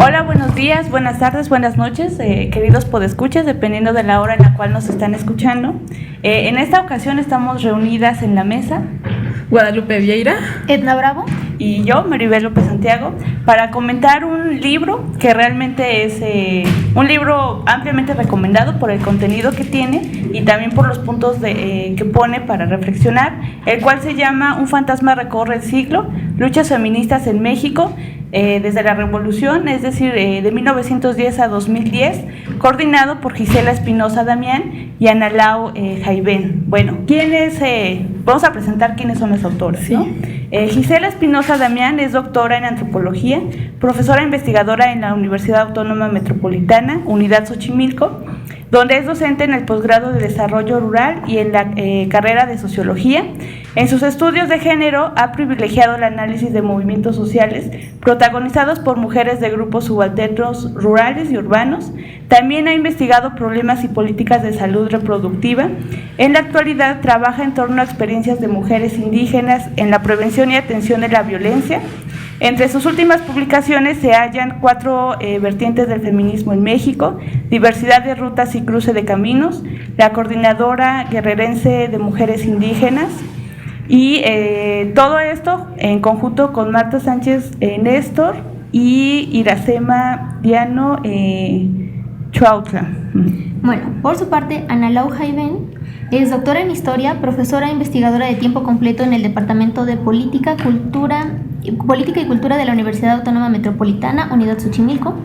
Hola, buenos días, buenas tardes, buenas noches, queridos podescuchas, dependiendo de la hora en la cual nos están escuchando. En esta ocasión estamos reunidas en la mesa Guadalupe Vieira, Edna Bravo y yo, Maribel López Santiago, para comentar un libro que realmente es un libro ampliamente recomendado por el contenido que tiene y también por los puntos que pone para reflexionar, el cual se llama Un fantasma recorre el siglo, luchas feministas en México, desde la Revolución, es decir, de 1910 a 2010, coordinado por Gisela Espinosa Damián y Ana Lau Jaivén. Bueno, vamos a presentar quiénes son las autoras, ¿no? Gisela Espinosa Damián es doctora en antropología, profesora investigadora en la Universidad Autónoma Metropolitana, Unidad Xochimilco, donde es docente en el posgrado de Desarrollo Rural y en la carrera de Sociología. En sus estudios de género ha privilegiado el análisis de movimientos sociales protagonizados por mujeres de grupos subalternos rurales y urbanos. También ha investigado problemas y políticas de salud reproductiva. En la actualidad trabaja en torno a experiencias de mujeres indígenas en la prevención y atención de la violencia. Entre sus últimas publicaciones se hallan 4 vertientes del feminismo en México: diversidad de rutas y cruce de caminos, la Coordinadora Guerrerense de Mujeres Indígenas, y todo esto en conjunto con Marta Sánchez Néstor y Iracema Diano Chuautla. Bueno, por su parte, Ana Lau Jaivén es doctora en Historia, profesora e investigadora de tiempo completo en el Departamento de Política y Cultura de la Universidad Autónoma Metropolitana, Unidad Xochimilco.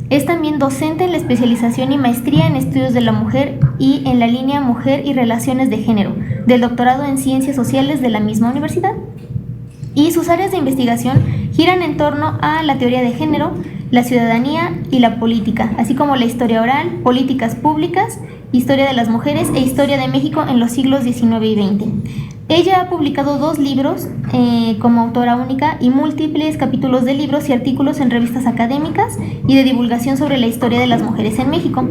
Es también docente en la especialización y maestría en estudios de la mujer y en la línea Mujer y Relaciones de Género, del doctorado en Ciencias Sociales de la misma universidad. Y sus áreas de investigación giran en torno a la teoría de género, la ciudadanía y la política, así como la historia oral, políticas públicas, historia de las mujeres e historia de México en los siglos XIX y XX. Ella ha publicado 2 libros como autora única y múltiples capítulos de libros y artículos en revistas académicas y de divulgación sobre la historia de las mujeres en México,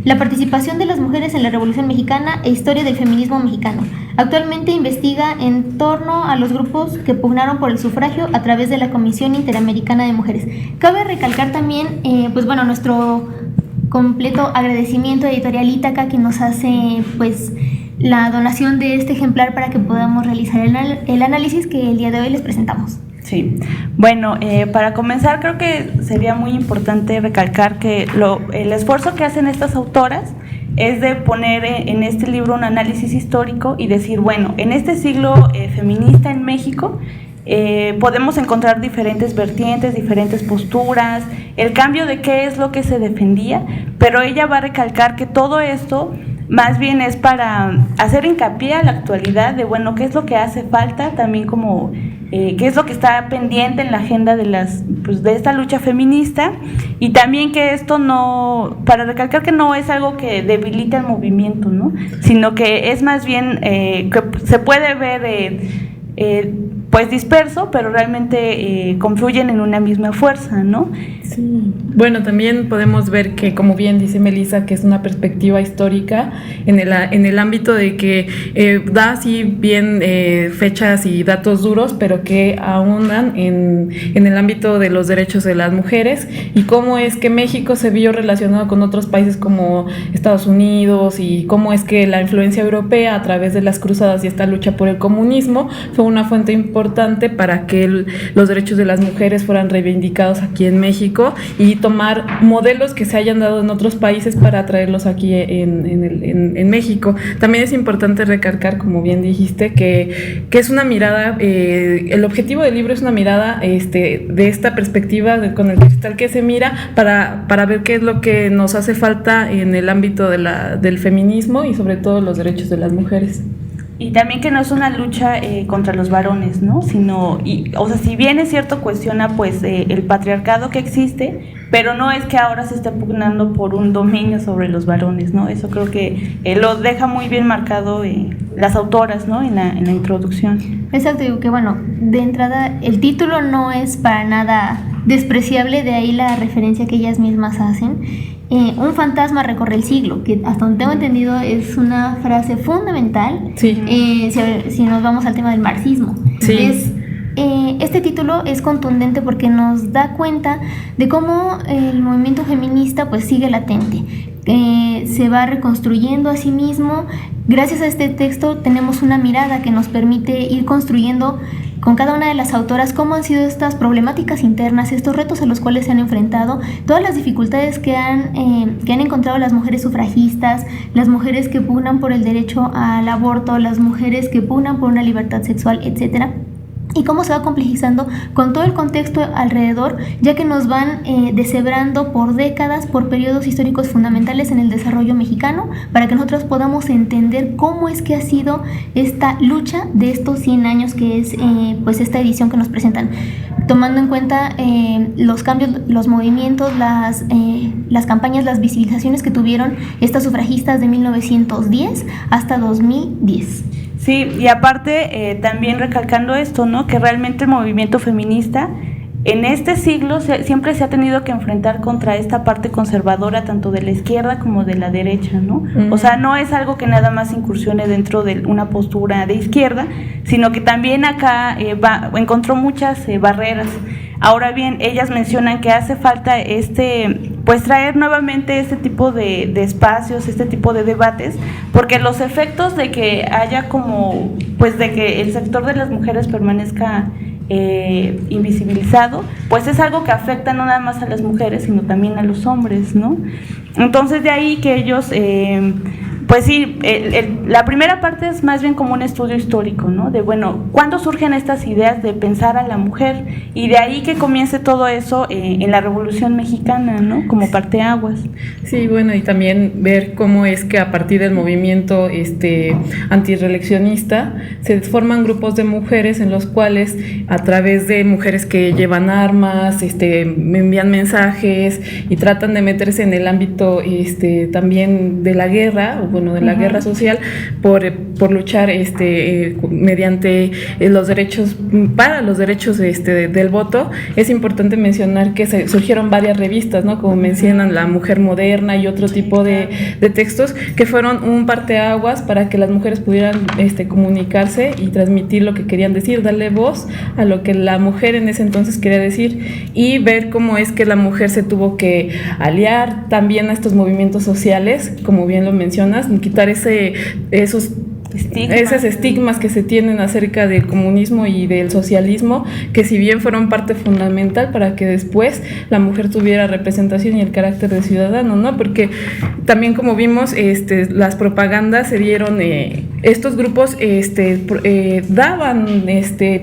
la participación de las mujeres en la Revolución Mexicana e historia del feminismo mexicano. Actualmente investiga en torno a los grupos que pugnaron por el sufragio a través de la Comisión Interamericana de Mujeres. Cabe recalcar también, nuestro completo agradecimiento a Editorial Ítaca, que nos hace la donación de este ejemplar para que podamos realizar el análisis que el día de hoy les presentamos. Sí, bueno, para comenzar creo que sería muy importante recalcar que el esfuerzo que hacen estas autoras es de poner en este libro un análisis histórico y decir, bueno, en este siglo feminista en México podemos encontrar diferentes vertientes, diferentes posturas, el cambio de qué es lo que se defendía, pero ella va a recalcar que todo esto más bien es para hacer hincapié a la actualidad de, bueno, qué es lo que hace falta, también como qué es lo que está pendiente en la agenda de esta lucha feminista, y también que esto no, para recalcar que no es algo que debilita el movimiento, ¿no? Sino que es más bien que se puede ver disperso, pero realmente confluyen en una misma fuerza, ¿no? Sí. Bueno, también podemos ver que, como bien dice Melissa, que es una perspectiva histórica en el ámbito de que da así bien fechas y datos duros, pero que ahondan en el ámbito de los derechos de las mujeres y cómo es que México se vio relacionado con otros países como Estados Unidos, y cómo es que la influencia europea a través de las cruzadas y esta lucha por el comunismo fue una fuente importante para que los derechos de las mujeres fueran reivindicados aquí en México, y tomar modelos que se hayan dado en otros países para traerlos aquí en México. También es importante recalcar, como bien dijiste, que es una mirada, el objetivo del libro es una mirada de esta perspectiva con el cristal que se mira para ver qué es lo que nos hace falta en el ámbito del feminismo y sobre todo los derechos de las mujeres. Y también que no es una lucha contra los varones, ¿no? Sino, si bien es cierto, cuestiona el patriarcado que existe, pero no es que ahora se esté pugnando por un dominio sobre los varones, ¿no? Eso creo que lo deja muy bien marcado las autoras, ¿no? En la introducción. Exacto, digo que de entrada el título no es para nada despreciable, de ahí la referencia que ellas mismas hacen. Un fantasma recorre el siglo, que hasta donde tengo entendido es una frase fundamental. Sí. Si nos vamos al tema del marxismo, sí. Es este título es contundente porque nos da cuenta de cómo el movimiento feminista pues sigue latente. Se va reconstruyendo a sí mismo. Gracias a este texto tenemos una mirada que nos permite ir construyendo con cada una de las autoras cómo han sido estas problemáticas internas, estos retos a los cuales se han enfrentado, todas las dificultades que han encontrado las mujeres sufragistas, las mujeres que pugnan por el derecho al aborto, las mujeres que pugnan por una libertad sexual, etcétera. Y cómo se va complejizando con todo el contexto alrededor, ya que nos van deshebrando por décadas, por periodos históricos fundamentales en el desarrollo mexicano, para que nosotros podamos entender cómo es que ha sido esta lucha de estos 100 años que es pues esta edición que nos presentan, tomando en cuenta los cambios, los movimientos, las campañas, las visibilizaciones que tuvieron estas sufragistas de 1910 hasta 2010. Sí, y aparte también recalcando esto, ¿no? Que realmente el movimiento feminista en este siglo siempre se ha tenido que enfrentar contra esta parte conservadora tanto de la izquierda como de la derecha, ¿no? O sea, no es algo que nada más incursione dentro de una postura de izquierda, sino que también acá encontró muchas barreras. Ahora bien, ellas mencionan que hace falta pues traer nuevamente este tipo de espacios, este tipo de debates, porque los efectos de que haya pues de que el sector de las mujeres permanezca invisibilizado, pues es algo que afecta no nada más a las mujeres, sino también a los hombres, ¿no? Entonces de ahí que ellos pues sí, la primera parte es más bien como un estudio histórico, ¿no? De, bueno, ¿cuándo surgen estas ideas de pensar a la mujer? Y de ahí que comience todo eso en la Revolución Mexicana, ¿no? Como parteaguas. Sí, bueno, y también ver cómo es que a partir del movimiento antirreeleccionista se forman grupos de mujeres en los cuales, a través de mujeres que llevan armas, me envían mensajes y tratan de meterse en el ámbito también de la guerra, de la guerra social por luchar mediante los derechos, para los derechos del voto. Es importante mencionar que surgieron varias revistas, ¿no? Como mencionan La Mujer Moderna y otro tipo de textos que fueron un parteaguas para que las mujeres pudieran comunicarse y transmitir lo que querían decir, darle voz a lo que la mujer en ese entonces quería decir, y ver cómo es que la mujer se tuvo que aliar también a estos movimientos sociales, como bien lo mencionas, quitar esos estigmas que se tienen acerca del comunismo y del socialismo, que si bien fueron parte fundamental para que después la mujer tuviera representación y el carácter de ciudadano, ¿no? Porque también, como vimos, las propagandas se dieron, estos grupos daban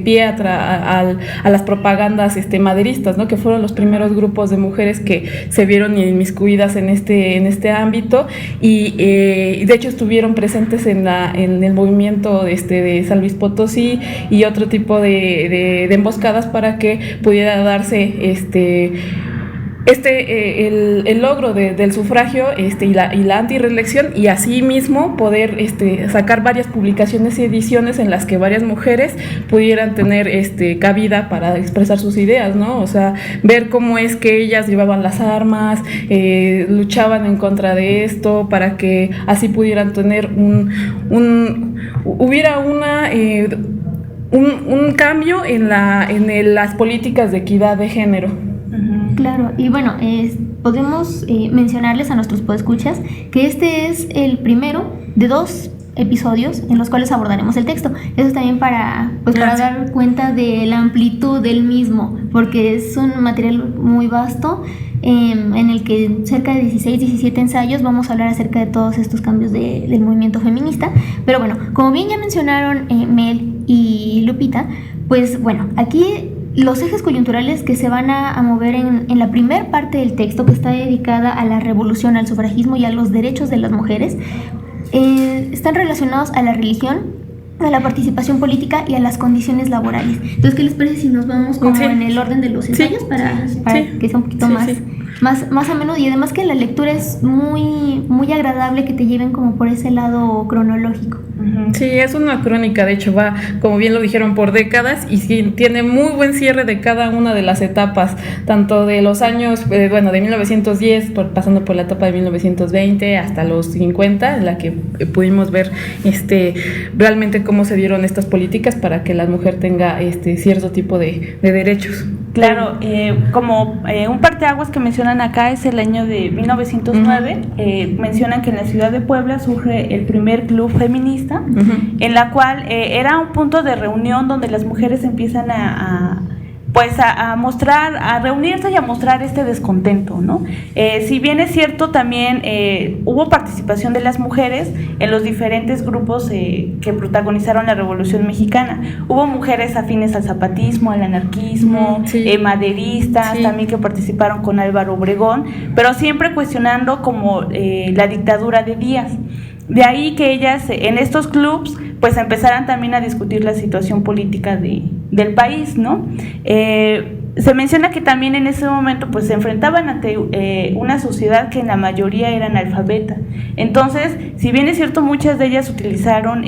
pie a las propagandas maderistas, ¿no? Que fueron los primeros grupos de mujeres que se vieron inmiscuidas en este ámbito, y de hecho estuvieron presentes en el movimiento de San Luis Potosí y otro tipo de emboscadas para que pudiera darse el logro del sufragio y la antirreelección, y así mismo poder sacar varias publicaciones y ediciones en las que varias mujeres pudieran tener cabida para expresar sus ideas, ¿no? O sea, ver cómo es que ellas llevaban las armas, luchaban en contra de esto, para que así pudieran tener hubiera un cambio en las políticas de equidad de género. Claro, y bueno, podemos mencionarles a nuestros podescuchas que este es el primero de 2 episodios en los cuales abordaremos el texto. Eso es también para dar cuenta de la amplitud del mismo, porque es un material muy vasto, en el que cerca de 16-17 ensayos vamos a hablar acerca de todos estos cambios del movimiento feminista. Pero bueno, como bien ya mencionaron Mel y Lupita, pues bueno, aquí los ejes coyunturales que se van a mover en la primer parte del texto, que está dedicada a la revolución, al sufragismo y a los derechos de las mujeres, están relacionados a la religión, a la participación política y a las condiciones laborales. Entonces, ¿qué les parece si nos vamos como en el orden de los ensayos para que sea un poquito más más a menudo, y además que la lectura es muy, muy agradable, que te lleven como por ese lado cronológico. Sí, es una crónica, de hecho va, como bien lo dijeron, por décadas y sí, tiene muy buen cierre de cada una de las etapas, tanto de los años, de 1910, pasando por la etapa de 1920 hasta los 50, en la que pudimos ver realmente cómo se dieron estas políticas para que la mujer tenga cierto tipo de derechos. Claro, como un parteaguas que mencionan acá es el año de 1909. Mencionan que en la ciudad de Puebla surge el primer club feminista, en la cual era un punto de reunión donde las mujeres empiezan a mostrar, a reunirse y a mostrar este descontento, ¿no? Si bien es cierto, también hubo participación de las mujeres en los diferentes grupos que protagonizaron la Revolución Mexicana. Hubo mujeres afines al zapatismo, al anarquismo, maderistas, también que participaron con Álvaro Obregón, pero siempre cuestionando como la dictadura de Díaz. De ahí que ellas en estos clubs pues empezaran también a discutir la situación política del país, ¿no? Se menciona que también en ese momento pues se enfrentaban ante una sociedad que en la mayoría era analfabeta. Entonces, si bien es cierto, muchas de ellas utilizaron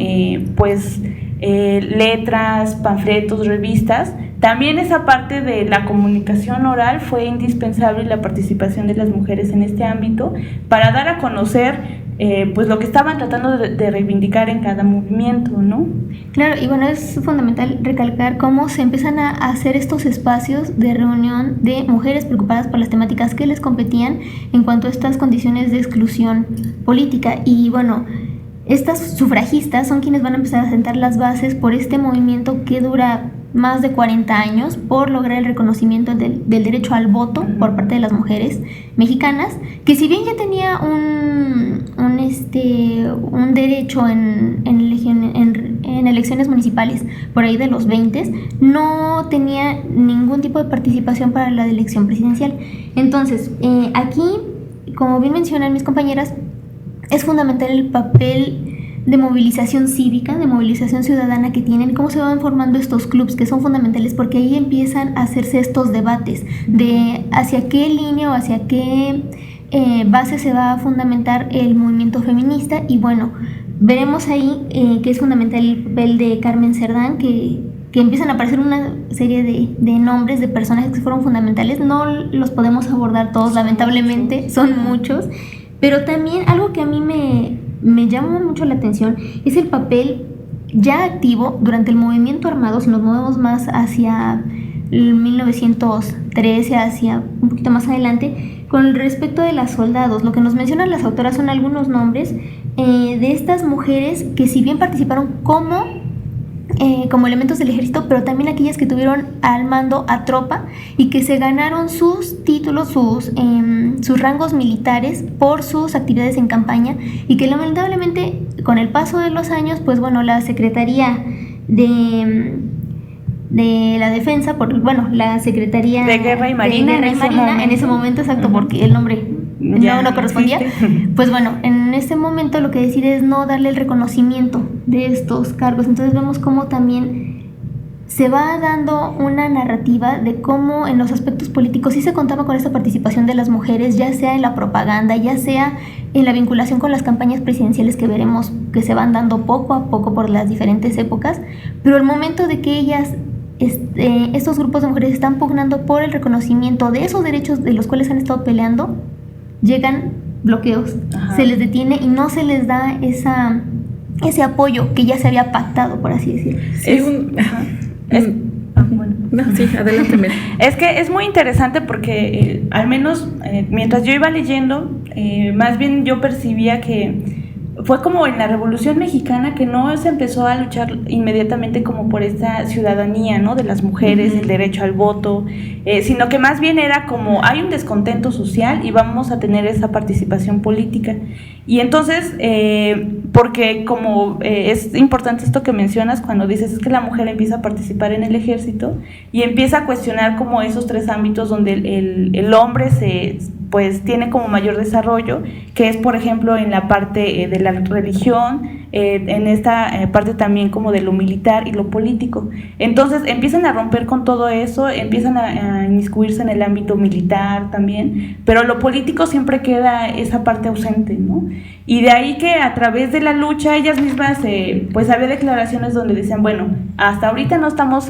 letras, panfletos, revistas, también esa parte de la comunicación oral fue indispensable, la participación de las mujeres en este ámbito para dar a conocer pues lo que estaban tratando de reivindicar en cada movimiento, ¿no? Claro, y bueno, es fundamental recalcar cómo se empiezan a hacer estos espacios de reunión de mujeres preocupadas por las temáticas que les competían en cuanto a estas condiciones de exclusión política. Y bueno, estas sufragistas son quienes van a empezar a sentar las bases por este movimiento que dura más de 40 años por lograr el reconocimiento del derecho al voto por parte de las mujeres mexicanas, que si bien ya tenía un derecho en elecciones municipales por ahí de los 20, no tenía ningún tipo de participación para la elección presidencial. Entonces, aquí, como bien mencionan mis compañeras, es fundamental el papel de movilización cívica, de movilización ciudadana que tienen, cómo se van formando estos clubs que son fundamentales, porque ahí empiezan a hacerse estos debates de hacia qué línea o hacia qué base se va a fundamentar el movimiento feminista. Y bueno, veremos ahí que es fundamental el papel de Carmen Cerdán, que empiezan a aparecer una serie de nombres de personajes que fueron fundamentales. No los podemos abordar todos, lamentablemente, son muchos, pero también algo que a mí me llama mucho la atención es el papel ya activo durante el movimiento armado. Si nos movemos más hacia 1913, hacia un poquito más adelante, con respecto de las soldados, lo que nos mencionan las autoras son algunos nombres de estas mujeres que si bien participaron como elementos del ejército, pero también aquellas que tuvieron al mando a tropa y que se ganaron sus títulos, sus rangos militares por sus actividades en campaña, y que lamentablemente con el paso de los años, pues bueno, la Secretaría de la Defensa, la Secretaría de Guerra y Marina, en ese momento, exacto, porque el nombre no correspondía, pues bueno, en ese momento lo que decide es no darle el reconocimiento de estos cargos. Entonces vemos cómo también se va dando una narrativa de cómo en los aspectos políticos sí se contaba con esta participación de las mujeres, ya sea en la propaganda, ya sea en la vinculación con las campañas presidenciales que veremos que se van dando poco a poco por las diferentes épocas, pero el momento de que ellas estos grupos de mujeres están pugnando por el reconocimiento de esos derechos de los cuales han estado peleando, llegan bloqueos. Ajá. Se les detiene y no se les da ese apoyo que ya se había pactado, por así decirlo. Sí, adelante. Es que es muy interesante porque al menos mientras yo iba leyendo, más bien yo percibía que fue como en la Revolución Mexicana que no se empezó a luchar inmediatamente como por esta ciudadanía, ¿no?, de las mujeres, el derecho al voto, sino que más bien era como hay un descontento social y vamos a tener esa participación política. Y entonces, porque como es importante esto que mencionas cuando dices es que la mujer empieza a participar en el ejército y empieza a cuestionar como esos tres ámbitos donde el hombre pues tiene como mayor desarrollo, que es por ejemplo en la parte de la religión, en esta parte también como de lo militar y lo político. Entonces empiezan a romper con todo eso, empiezan a inmiscuirse en el ámbito militar también, pero lo político siempre queda esa parte ausente, ¿no? Y de ahí que a través de la lucha ellas mismas, pues había declaraciones donde decían, bueno, hasta ahorita no estamos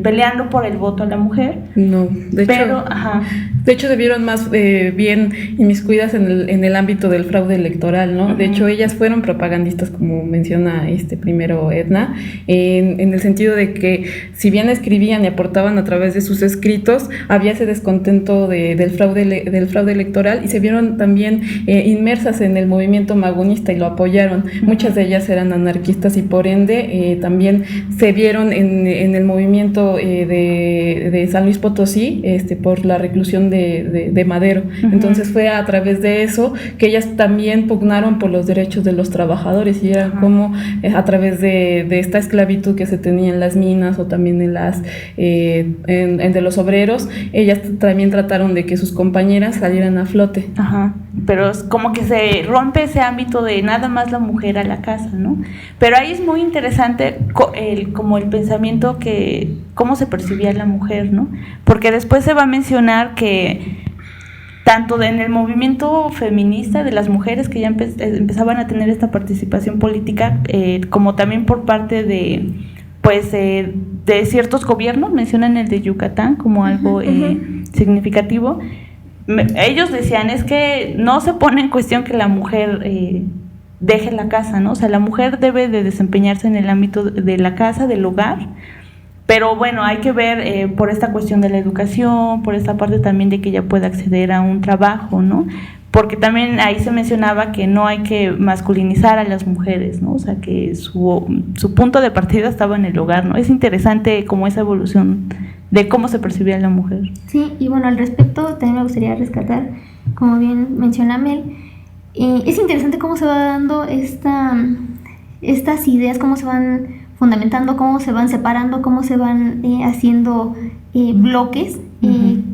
peleando por el voto a la mujer. No, de hecho debieron más bien inmiscuidas en el ámbito del fraude electoral, ¿no? De hecho ellas fueron propagandistas, como menciona primero Edna, en el sentido de que si bien escribían y aportaban a través de sus escritos, había ese descontento del fraude electoral, y se vieron también inmersas en el movimiento magonista y lo apoyaron. Muchas de ellas eran anarquistas y por ende también se vieron en el movimiento de San Luis Potosí por la reclusión de Madero. Entonces fue a través de eso que ellas también pugnaron por los derechos de los trabajadores, y era como a través de esta esclavitud que se tenía en las minas o también en las de los obreros, ellas también trataron de que sus compañeras salieran a flote. Pero es como que se rompe ese ámbito de nada más la mujer a la casa, ¿no? Pero ahí es muy interesante como el pensamiento cómo se percibía la mujer, ¿no? Porque después se va a mencionar que tanto en el movimiento feminista de las mujeres que ya empezaban a tener esta participación política, como también por parte de ciertos gobiernos, mencionan el de Yucatán como algo significativo. Ellos decían, es que no se pone en cuestión que la mujer deje la casa, ¿no? O sea, la mujer debe de desempeñarse en el ámbito de la casa, del hogar, pero bueno, hay que ver por esta cuestión de la educación, por esta parte también de que ella pueda acceder a un trabajo, ¿no? Porque también ahí se mencionaba que no hay que masculinizar a las mujeres, ¿no? O sea, que su punto de partida estaba en el hogar, ¿no? Es interesante como esa evolución de cómo se percibía la mujer. Sí, y bueno, al respecto también me gustaría rescatar, como bien menciona Mel, es interesante cómo se va dando estas ideas, cómo se van fundamentando, cómo se van separando, cómo se van haciendo bloques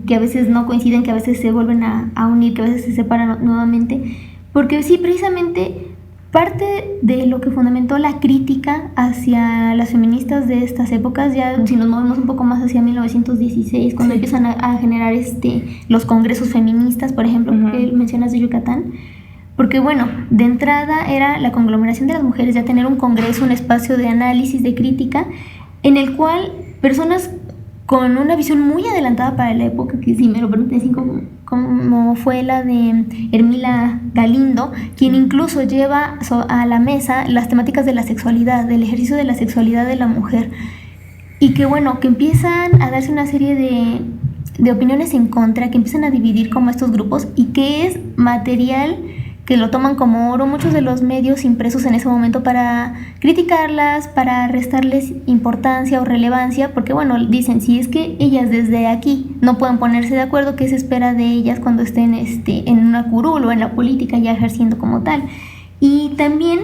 que a veces no coinciden, que a veces se vuelven a unir, que a veces se separan nuevamente, porque sí, precisamente parte de lo que fundamentó la crítica hacia las feministas de estas épocas, ya si nos movemos un poco más hacia 1916, cuando empiezan a generar los congresos feministas, por ejemplo, que mencionas de Yucatán, porque bueno, de entrada era la conglomeración de las mujeres, ya tener un congreso, un espacio de análisis, de crítica, en el cual personas con una visión muy adelantada para la época, que si me lo permiten, como fue la de Hermila Galindo, quien incluso lleva a la mesa las temáticas de la sexualidad, del ejercicio de la sexualidad de la mujer, y que bueno, que empiezan a darse una serie de opiniones en contra, que empiezan a dividir como estos grupos, y que es material que lo toman como oro muchos de los medios impresos en ese momento para criticarlas, para restarles importancia o relevancia, porque bueno, dicen, si es que ellas desde aquí no pueden ponerse de acuerdo, ¿qué se espera de ellas cuando estén en una curul o en la política ya ejerciendo como tal? Y también,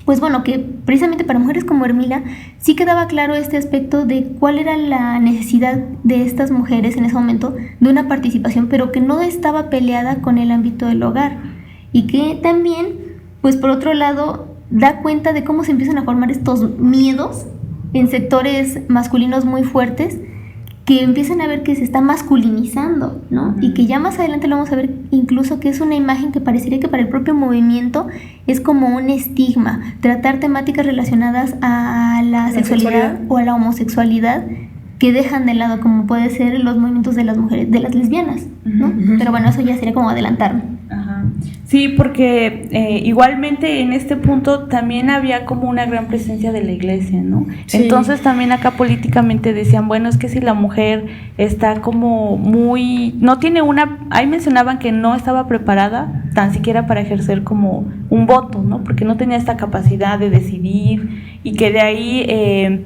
pues bueno, que precisamente para mujeres como Hermila sí quedaba claro este aspecto de cuál era la necesidad de estas mujeres en ese momento de una participación, pero que no estaba peleada con el ámbito del hogar. Y que también, pues por otro lado, da cuenta de cómo se empiezan a formar estos miedos en sectores masculinos muy fuertes, que empiezan a ver que se está masculinizando, ¿no? Y que ya más adelante lo vamos a ver incluso que es una imagen que parecería que para el propio movimiento es como un estigma, tratar temáticas relacionadas a la sexualidad o a la homosexualidad, que dejan de lado, como puede ser los movimientos de las mujeres, de las lesbianas, ¿no? Pero bueno, eso ya sería como adelantarme. Sí, porque igualmente en este punto también había como una gran presencia de la iglesia, ¿no? Sí. Entonces también acá políticamente decían, bueno, es que si la mujer está como no tiene ahí mencionaban que no estaba preparada tan siquiera para ejercer como un voto, ¿no? Porque no tenía esta capacidad de decidir, y que de ahí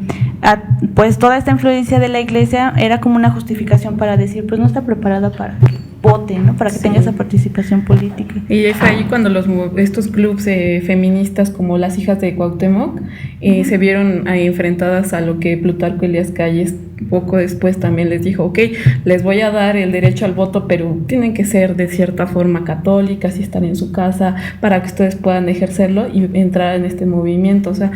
pues toda esta influencia de la iglesia era como una justificación para decir, pues no está preparada para que vote, ¿no? Para que tenga esa participación política. Y es ahí cuando estos clubes feministas como las hijas de Cuauhtémoc se vieron enfrentadas a lo que Plutarco Elías Calles poco después también les dijo, ok, les voy a dar el derecho al voto, pero tienen que ser de cierta forma católicas y estar en su casa para que ustedes puedan ejercerlo y entrar en este movimiento. O sea,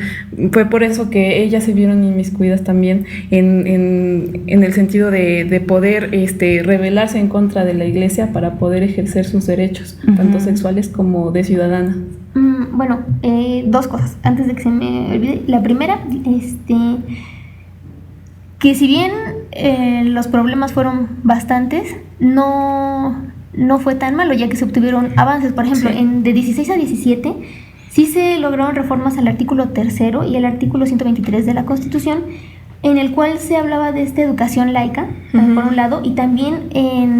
fue por eso que ellas se vieron inmiscuidas también en el sentido de poder rebelarse en contra de la iglesia para poder ejercer sus derechos, tanto sexuales como de ciudadana. Bueno, dos cosas antes de que se me olvide. La primera, que si bien los problemas fueron bastantes, no fue tan malo, ya que se obtuvieron avances. Por ejemplo, de 16 a 17 sí se lograron reformas al artículo 3º y al artículo 123 de la Constitución, en el cual se hablaba de esta educación laica, por un lado, y también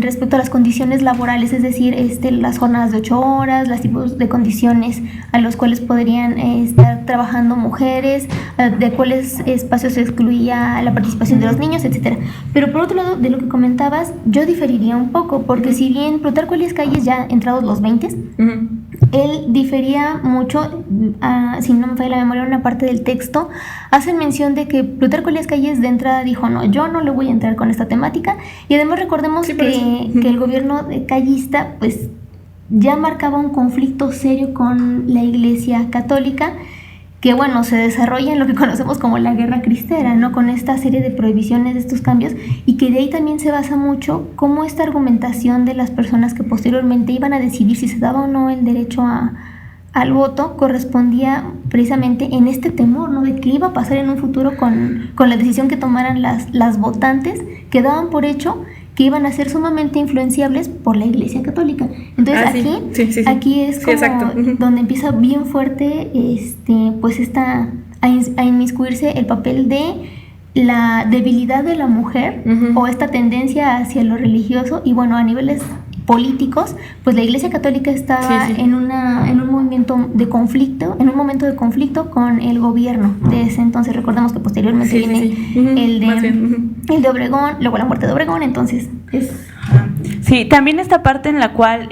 respecto a las condiciones laborales, es decir, las jornadas de 8 horas, los tipos de condiciones a los cuales podrían estar trabajando mujeres, de cuáles espacios se excluía la participación de los niños, etcétera. Pero por otro lado, de lo que comentabas, yo diferiría un poco, porque si bien Plutarco Elías Calles, ya entrados los 20, él difería mucho, si no me falla la memoria, una parte del texto hace mención de que Plutarco Elías Calles de entrada dijo, no, yo no le voy a entrar con esta temática, y además recordemos que el gobierno callista pues ya marcaba un conflicto serio con la Iglesia Católica, que bueno, se desarrolla en lo que conocemos como la Guerra Cristera, ¿no? Con esta serie de prohibiciones de estos cambios, y que de ahí también se basa mucho cómo esta argumentación de las personas que posteriormente iban a decidir si se daba o no el derecho al voto correspondía precisamente en este temor, ¿no? De qué iba a pasar en un futuro con la decisión que tomaran las votantes, que daban por hecho que iban a ser sumamente influenciables por la Iglesia Católica. Entonces aquí es como donde empieza bien fuerte pues a inmiscuirse el papel de la debilidad de la mujer, o esta tendencia hacia lo religioso. Y bueno, a niveles políticos, pues la Iglesia Católica estaba en un movimiento de conflicto, con el gobierno de ese entonces. Recordemos que posteriormente viene el de Obregón, luego la muerte de Obregón, entonces Sí, también esta parte en la cual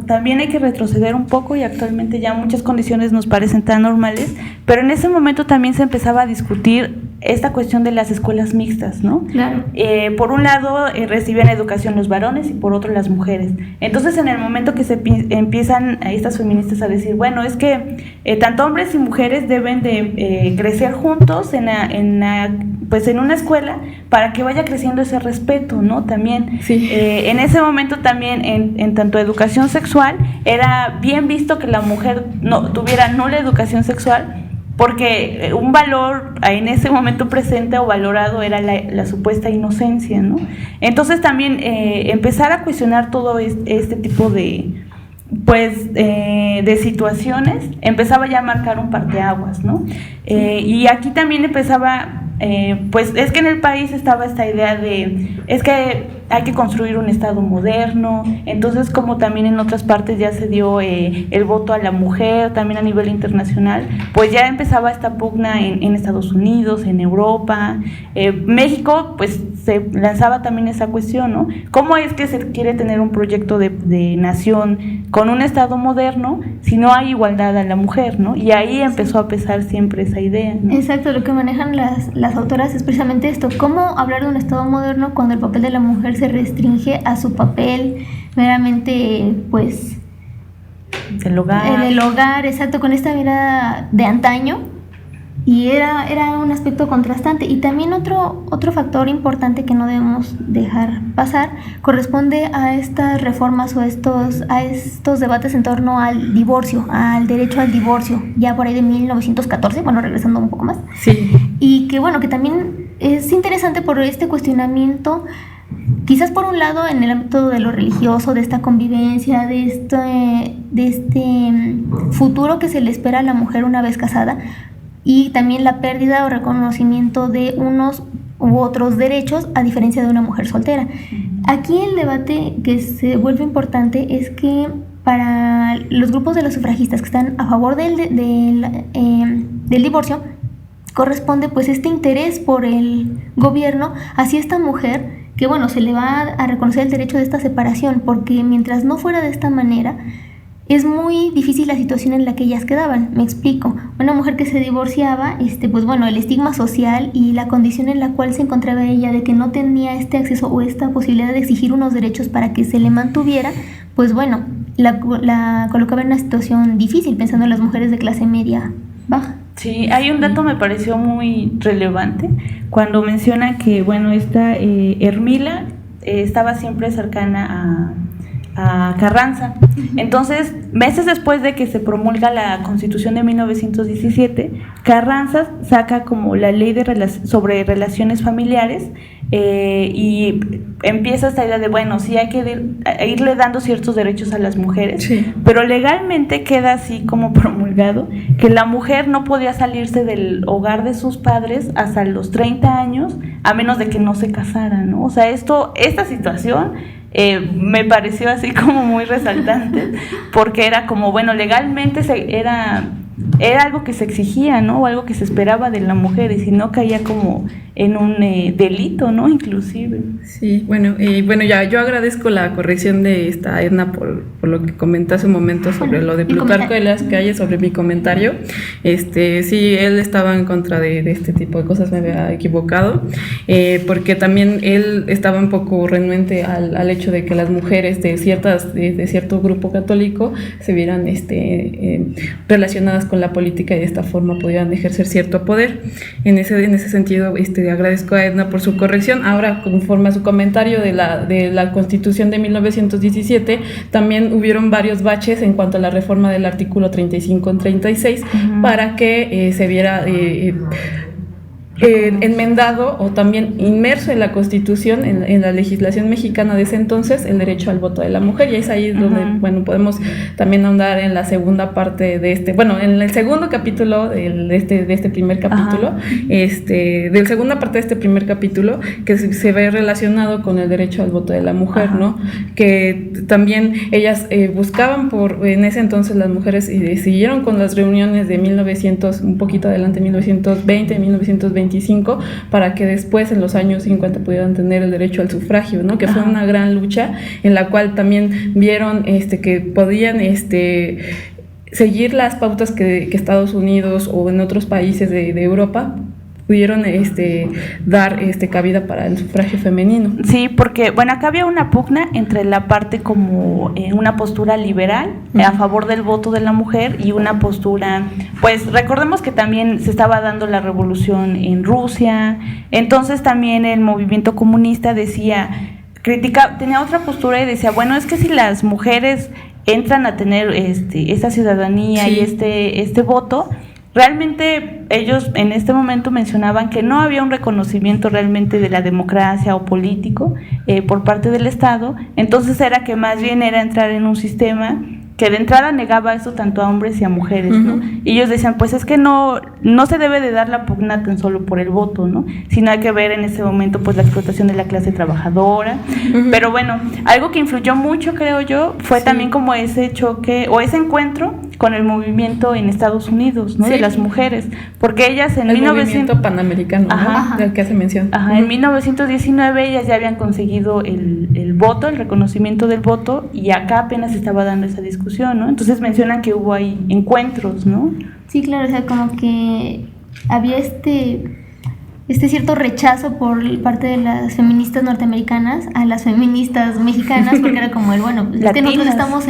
también hay que retroceder un poco, y actualmente ya muchas condiciones nos parecen tan normales, pero en ese momento también se empezaba a discutir esta cuestión de las escuelas mixtas, ¿no? Claro. Por un lado recibían educación los varones y por otro las mujeres. Entonces, en el momento que se empiezan estas feministas a decir, bueno, es que tanto hombres y mujeres deben de crecer juntos en una escuela para que vaya creciendo ese respeto, ¿no? También en ese momento también en tanto educación sexual era bien visto que la mujer no tuviera nula educación sexual, porque un valor en ese momento presente o valorado era la supuesta inocencia, ¿no? Entonces también empezar a cuestionar todo este tipo de situaciones empezaba ya a marcar un parteaguas, ¿no? Y aquí también empezaba, es que en el país estaba esta idea es que hay que construir un Estado moderno. Entonces, como también en otras partes ya se dio el voto a la mujer, también a nivel internacional, pues ya empezaba esta pugna en Estados Unidos, en Europa. México, pues se lanzaba también esa cuestión, ¿no? ¿Cómo es que se quiere tener un proyecto de nación con un Estado moderno si no hay igualdad a la mujer, ¿no? Y ahí empezó a pesar siempre esa idea, ¿no? Exacto, lo que manejan las autoras es precisamente esto: cómo hablar de un Estado moderno cuando el papel de la mujer se restringe a su papel meramente, pues, del hogar, exacto, con esta mirada de antaño. Y era un aspecto contrastante. Y también otro factor importante que no debemos dejar pasar corresponde a estas reformas o a estos debates en torno al divorcio, al derecho al divorcio, ya por ahí de 1914, bueno, regresando un poco más. Sí. Y que bueno, que también es interesante por este cuestionamiento, quizás por un lado en el ámbito de lo religioso, de esta convivencia, de este futuro que se le espera a la mujer una vez casada, y también la pérdida o reconocimiento de unos u otros derechos a diferencia de una mujer soltera. Aquí el debate que se vuelve importante es que para los grupos de los sufragistas que están a favor del divorcio, corresponde pues este interés por el gobierno hacia esta mujer, que bueno, se le va a reconocer el derecho de esta separación, porque mientras no fuera de esta manera, es muy difícil la situación en la que ellas quedaban. Me explico. Una mujer que se divorciaba, pues bueno, el estigma social y la condición en la cual se encontraba ella de que no tenía este acceso o esta posibilidad de exigir unos derechos para que se le mantuviera, pues bueno, la colocaba en una situación difícil, pensando en las mujeres de clase media baja. Sí, hay un dato me pareció muy relevante cuando menciona que, bueno, esta Ermila estaba siempre cercana a Carranza. Entonces, meses después de que se promulga la Constitución de 1917, Carranza saca como la ley sobre relaciones familiares, y empieza esta idea de, bueno, sí hay que irle dando ciertos derechos a las mujeres, sí, pero legalmente queda así como promulgado que la mujer no podía salirse del hogar de sus padres hasta los 30 años, a menos de que no se casara, ¿no? O sea, esta situación me pareció así como muy resaltante, porque era como, bueno, legalmente era algo que se exigía, ¿no? O algo que se esperaba de la mujer, y si no caía como en un delito, ¿no? Inclusive. Sí, bueno, ya yo agradezco la corrección de esta Edna por lo que comentó hace un momento sobre lo de Plutarco de las Calles, sobre mi comentario. Sí, él estaba en contra de este tipo de cosas, me había equivocado, porque también él estaba un poco renuente al hecho de que las mujeres de cierto grupo católico se vieran relacionadas con la política y de esta forma pudieran ejercer cierto poder. En ese sentido, agradezco a Edna por su corrección. Ahora, conforme a su comentario de la Constitución de 1917, también hubieron varios baches en cuanto a la reforma del artículo 35 en 36, para que se viera enmendado o también inmerso en la Constitución, en la legislación mexicana de ese entonces, el derecho al voto de la mujer. Y es ahí donde, bueno, podemos también ahondar en la segunda parte de en el segundo capítulo de este primer capítulo, de segunda parte de este primer capítulo, que se ve relacionado con el derecho al voto de la mujer, ¿no? Que también ellas buscaban en ese entonces las mujeres, y siguieron con las reuniones de 1900, un poquito adelante, 1920, 1925, para que después en los años 50 pudieran tener el derecho al sufragio, ¿no? Que fue una gran lucha en la cual también vieron que podían seguir las pautas que Estados Unidos o en otros países de Europa pudieron dar cabida para el sufragio femenino. Sí, porque bueno, acá había una pugna entre la parte como una postura liberal a favor del voto de la mujer y una postura, pues recordemos que también se estaba dando la revolución en Rusia, entonces también el movimiento comunista tenía otra postura y decía, bueno, es que si las mujeres entran a tener esta ciudadanía, sí, y este voto, realmente ellos en este momento mencionaban que no había un reconocimiento realmente de la democracia o político por parte del Estado, entonces era que más bien era entrar en un sistema que de entrada negaba eso tanto a hombres y a mujeres, ¿no? Y ellos decían, pues es que no se debe de dar la pugna tan solo por el voto, ¿no? Sino hay que ver en ese momento pues la explotación de la clase trabajadora. Pero bueno, algo que influyó mucho, creo yo, fue también como ese choque o ese encuentro con el movimiento en Estados Unidos, ¿no? De las mujeres, porque ellas en el movimiento panamericano, ¿no? Del que hace mención. En 1919 ellas ya habían conseguido el voto, el reconocimiento del voto, y acá apenas estaba dando esa discusión, ¿no? Entonces mencionan que hubo ahí encuentros, ¿no? Sí, claro, o sea, como que había este cierto rechazo por parte de las feministas norteamericanas a las feministas mexicanas, porque era como es que nosotros estamos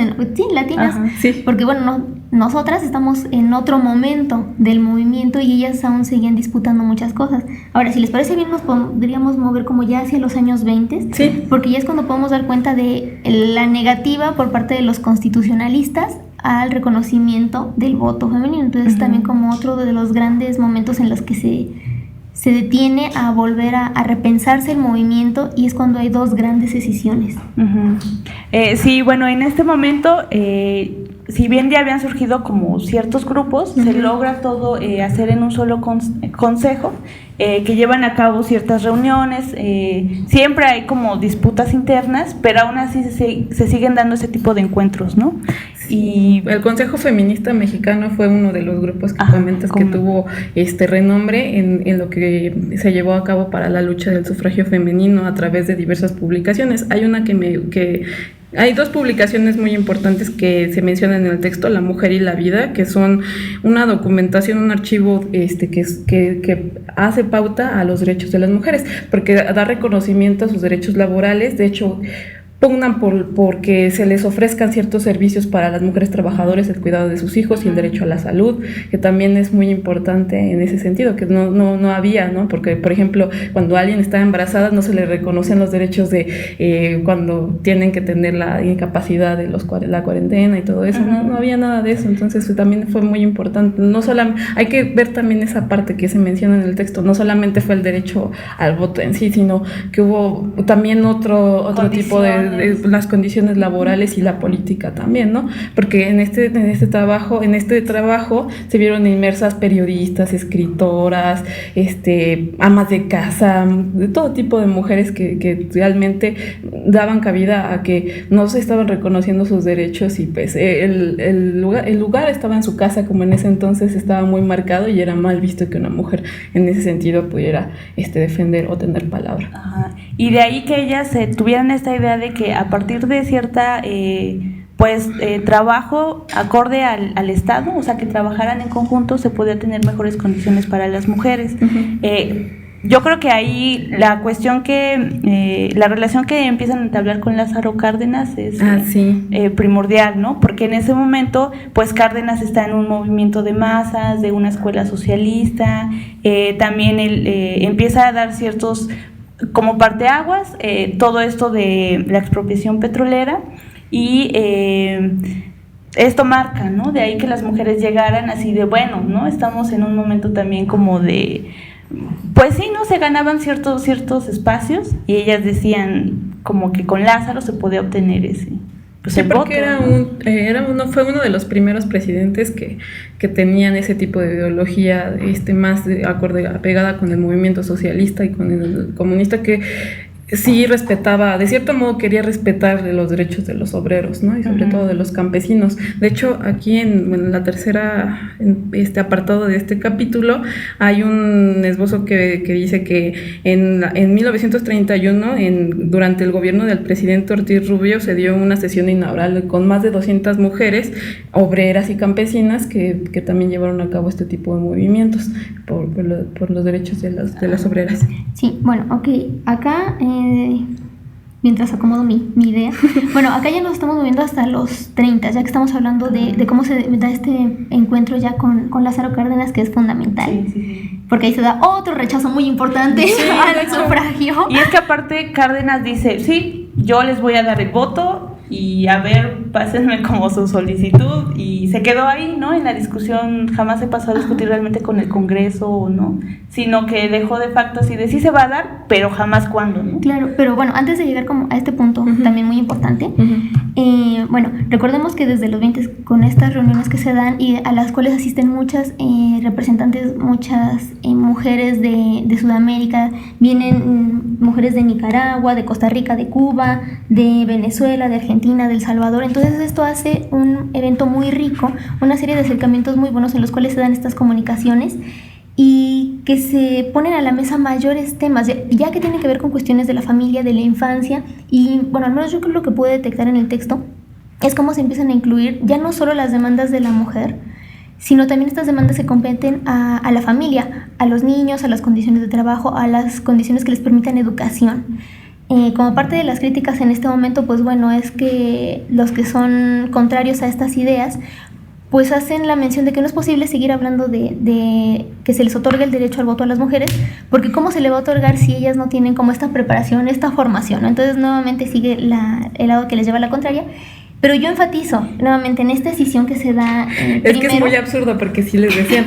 latinas, porque bueno, nosotras estamos en otro momento del movimiento y ellas aún seguían disputando muchas cosas. Ahora, si les parece bien, nos podríamos mover como ya hacia los años 20, porque ya es cuando podemos dar cuenta de la negativa por parte de los constitucionalistas al reconocimiento del voto femenino. Entonces también como otro de los grandes momentos en los que se detiene a volver a repensarse el movimiento, y es cuando hay dos grandes escisiones. Sí, bueno, en este momento, si bien ya habían surgido como ciertos grupos, se logra todo hacer en un solo consejo, que llevan a cabo ciertas reuniones, siempre hay como disputas internas, pero aún así se siguen dando ese tipo de encuentros, ¿no? Y el Consejo Feminista Mexicano fue uno de los grupos que comentas que tuvo renombre en lo que se llevó a cabo para la lucha del sufragio femenino a través de diversas publicaciones. Hay dos publicaciones muy importantes que se mencionan en el texto, La Mujer y la Vida, que son una documentación, un archivo que hace pauta a los derechos de las mujeres, porque da reconocimiento a sus derechos laborales. De hecho, pugnan porque se les ofrezcan ciertos servicios para las mujeres trabajadoras, el cuidado de sus hijos y el derecho a la salud, que también es muy importante en ese sentido, que no había, ¿no? Porque, por ejemplo, cuando alguien está embarazada no se le reconocen los derechos de cuando tienen que tener la incapacidad de la cuarentena y todo eso, no había nada de eso. Entonces también fue muy importante. No solamente, hay que ver también esa parte que se menciona en el texto, no solamente fue el derecho al voto en sí, sino que hubo también otro tipo de las condiciones laborales y la política también, ¿no? Porque en este trabajo se vieron inmersas periodistas, escritoras, amas de casa, de todo tipo de mujeres que realmente daban cabida a que no se estaban reconociendo sus derechos, y pues el lugar estaba en su casa, como en ese entonces estaba muy marcado, y era mal visto que una mujer en ese sentido pudiera defender o tener palabra. Ajá. Y de ahí que ellas tuvieran esta idea de que a partir de cierta trabajo acorde al Estado, o sea, que trabajaran en conjunto, se podía tener mejores condiciones para las mujeres. Yo creo que ahí la cuestión la relación que empiezan a entablar con Lázaro Cárdenas es primordial, ¿no? Porque en ese momento, pues Cárdenas está en un movimiento de masas, de una escuela socialista, también él empieza a dar ciertos como parteaguas, todo esto de la expropiación petrolera, y esto marca, ¿no? De ahí que las mujeres llegaran así de, bueno, ¿no? Estamos en un momento también como de, pues sí, ¿no? Se ganaban ciertos espacios, y ellas decían como que con Lázaro se podía obtener ese... Pues sí, porque fue uno de los primeros presidentes que tenían ese tipo de ideología más apegada con el movimiento socialista y con el comunista, que sí respetaba, de cierto modo quería respetar los derechos de los obreros, ¿no? Y sobre todo de los campesinos. De hecho, aquí en la tercera, en este apartado de este capítulo, hay un esbozo que dice que en 1931, durante el gobierno del presidente Ortiz Rubio, se dio una sesión inaugural con más de 200 mujeres, obreras y campesinas, que también llevaron a cabo este tipo de movimientos por los derechos de las obreras. Sí, bueno, ok, acá... mientras acomodo mi idea. Bueno, acá ya nos estamos moviendo hasta los 30, ya que estamos hablando de cómo se da este encuentro ya con Lázaro Cárdenas, que es fundamental. Sí. Porque ahí se da otro rechazo muy importante al sufragio. Y es que aparte Cárdenas dice, sí, yo les voy a dar el voto, y a ver, pásenme como su solicitud, y se quedó ahí, ¿no? En la discusión jamás se pasó a discutir realmente con el Congreso o no, sino que dejó de facto así de sí se va a dar, pero jamás cuándo, ¿no? Claro, pero bueno, antes de llegar como a este punto también muy importante, bueno, recordemos que desde los 20 con estas reuniones que se dan y a las cuales asisten muchas representantes, muchas mujeres de Sudamérica, vienen mujeres de Nicaragua, de Costa Rica, de Cuba, de Venezuela, de Argentina, de El Salvador. Entonces esto hace un evento muy rico, una serie de acercamientos muy buenos en los cuales se dan estas comunicaciones y que se ponen a la mesa mayores temas, ya que tienen que ver con cuestiones de la familia, de la infancia. Y bueno, al menos yo creo que lo que pude detectar en el texto es cómo se empiezan a incluir ya no solo las demandas de la mujer, sino también estas demandas se competen a la familia, a los niños, a las condiciones de trabajo, a las condiciones que les permitan educación. Como parte de las críticas en este momento, pues bueno, es que los que son contrarios a estas ideas pues hacen la mención de que no es posible seguir hablando de que se les otorgue el derecho al voto a las mujeres, porque ¿cómo se le va a otorgar si ellas no tienen como esta preparación, esta formación, ¿no? Entonces nuevamente sigue el lado que les lleva a la contraria. Pero yo enfatizo nuevamente en esta decisión que se da es que es muy absurdo, porque sí les decían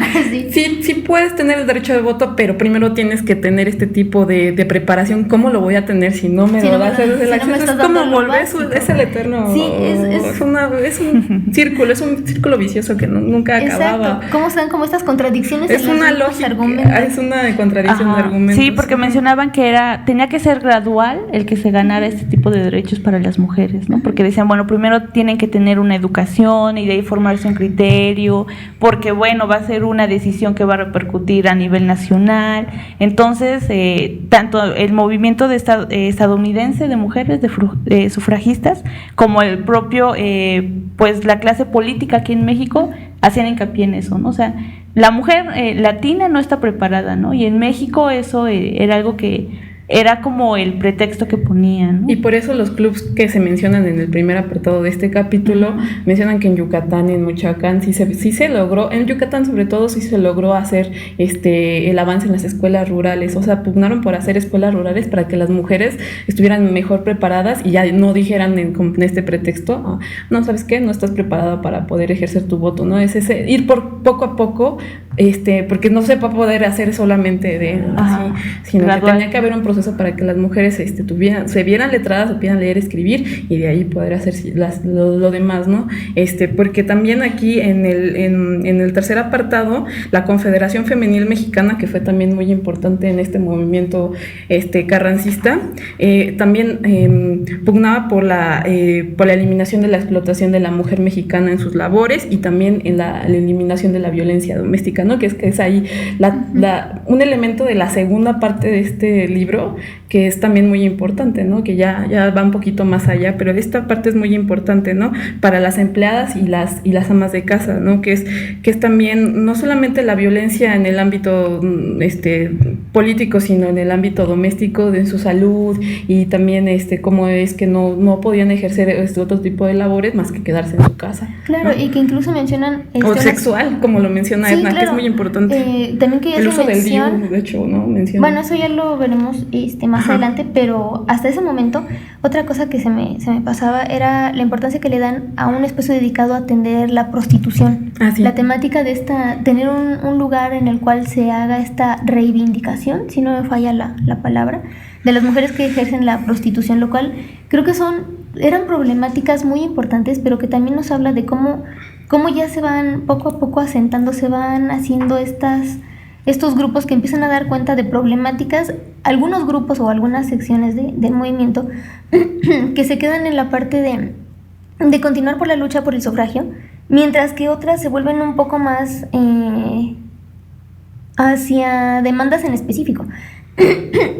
sí puedes tener el derecho al voto, pero primero tienes que tener este tipo de preparación. ¿Cómo lo voy a tener si no me lo das? Es como volver, es el eterno, sí, es un círculo vicioso que nunca acababa. Exacto. ¿Cómo se dan como estas contradicciones? Es una lógica, es una contradicción de argumentos. Sí, porque mencionaban que tenía que ser gradual el que se ganara este tipo de derechos para las mujeres, ¿no? Porque decían, bueno, primero tienen que tener una educación y de ahí formarse un criterio, porque bueno, va a ser una decisión que va a repercutir a nivel nacional. Entonces, tanto el movimiento estadounidense de mujeres, de sufragistas, como el propio, pues la clase política aquí en México, hacían hincapié en eso, ¿no? O sea, la mujer latina no está preparada, ¿no? Y en México eso era algo que era como el pretexto que ponían, ¿no? Y por eso los clubs que se mencionan en el primer apartado de este capítulo mencionan que en Yucatán y en Michoacán sí se logró, en Yucatán sobre todo sí se logró hacer el avance en las escuelas rurales, o sea, pugnaron por hacer escuelas rurales para que las mujeres estuvieran mejor preparadas y ya no dijeran con este pretexto, no, ¿sabes qué? No estás preparada para poder ejercer tu voto, ¿no? Es ese ir por poco a poco, porque no se va a poder hacer solamente así, sino gradual, que tenía que haber un proceso para que las mujeres se vieran letradas, supieran leer, escribir y de ahí poder hacer lo demás, ¿no? Porque también aquí en el tercer apartado, la Confederación Femenil Mexicana, que fue también muy importante en este movimiento carrancista, también pugnaba por la eliminación de la explotación de la mujer mexicana en sus labores y también en la eliminación de la violencia doméstica, ¿no? Que es ahí un elemento de la segunda parte de este libro que es también muy importante, ¿no? Que ya va un poquito más allá, pero esta parte es muy importante, ¿no? Para las empleadas y las amas de casa, ¿no? Que es también no solamente la violencia en el ámbito político, sino en el ámbito doméstico, en su salud y también cómo es que no podían ejercer otro tipo de labores más que quedarse en su casa. Claro, ¿no? Y que incluso mencionan o sexual, como lo menciona Edna, claro, que es muy importante. También que el uso del DIU, de hecho, ¿no? Menciona. Bueno, eso ya lo veremos más adelante, pero hasta ese momento otra cosa que se me pasaba era la importancia que le dan a un espacio dedicado a atender la prostitución. Sí. La temática de tener un lugar en el cual se haga esta reivindicación, si no me falla la palabra, de las mujeres que ejercen la prostitución, lo cual creo que eran problemáticas muy importantes, pero que también nos habla de cómo ya se van poco a poco asentando, se van haciendo estos grupos que empiezan a dar cuenta de problemáticas, algunos grupos o algunas secciones del movimiento que se quedan en la parte de continuar por la lucha por el sufragio, mientras que otras se vuelven un poco más hacia demandas en específico.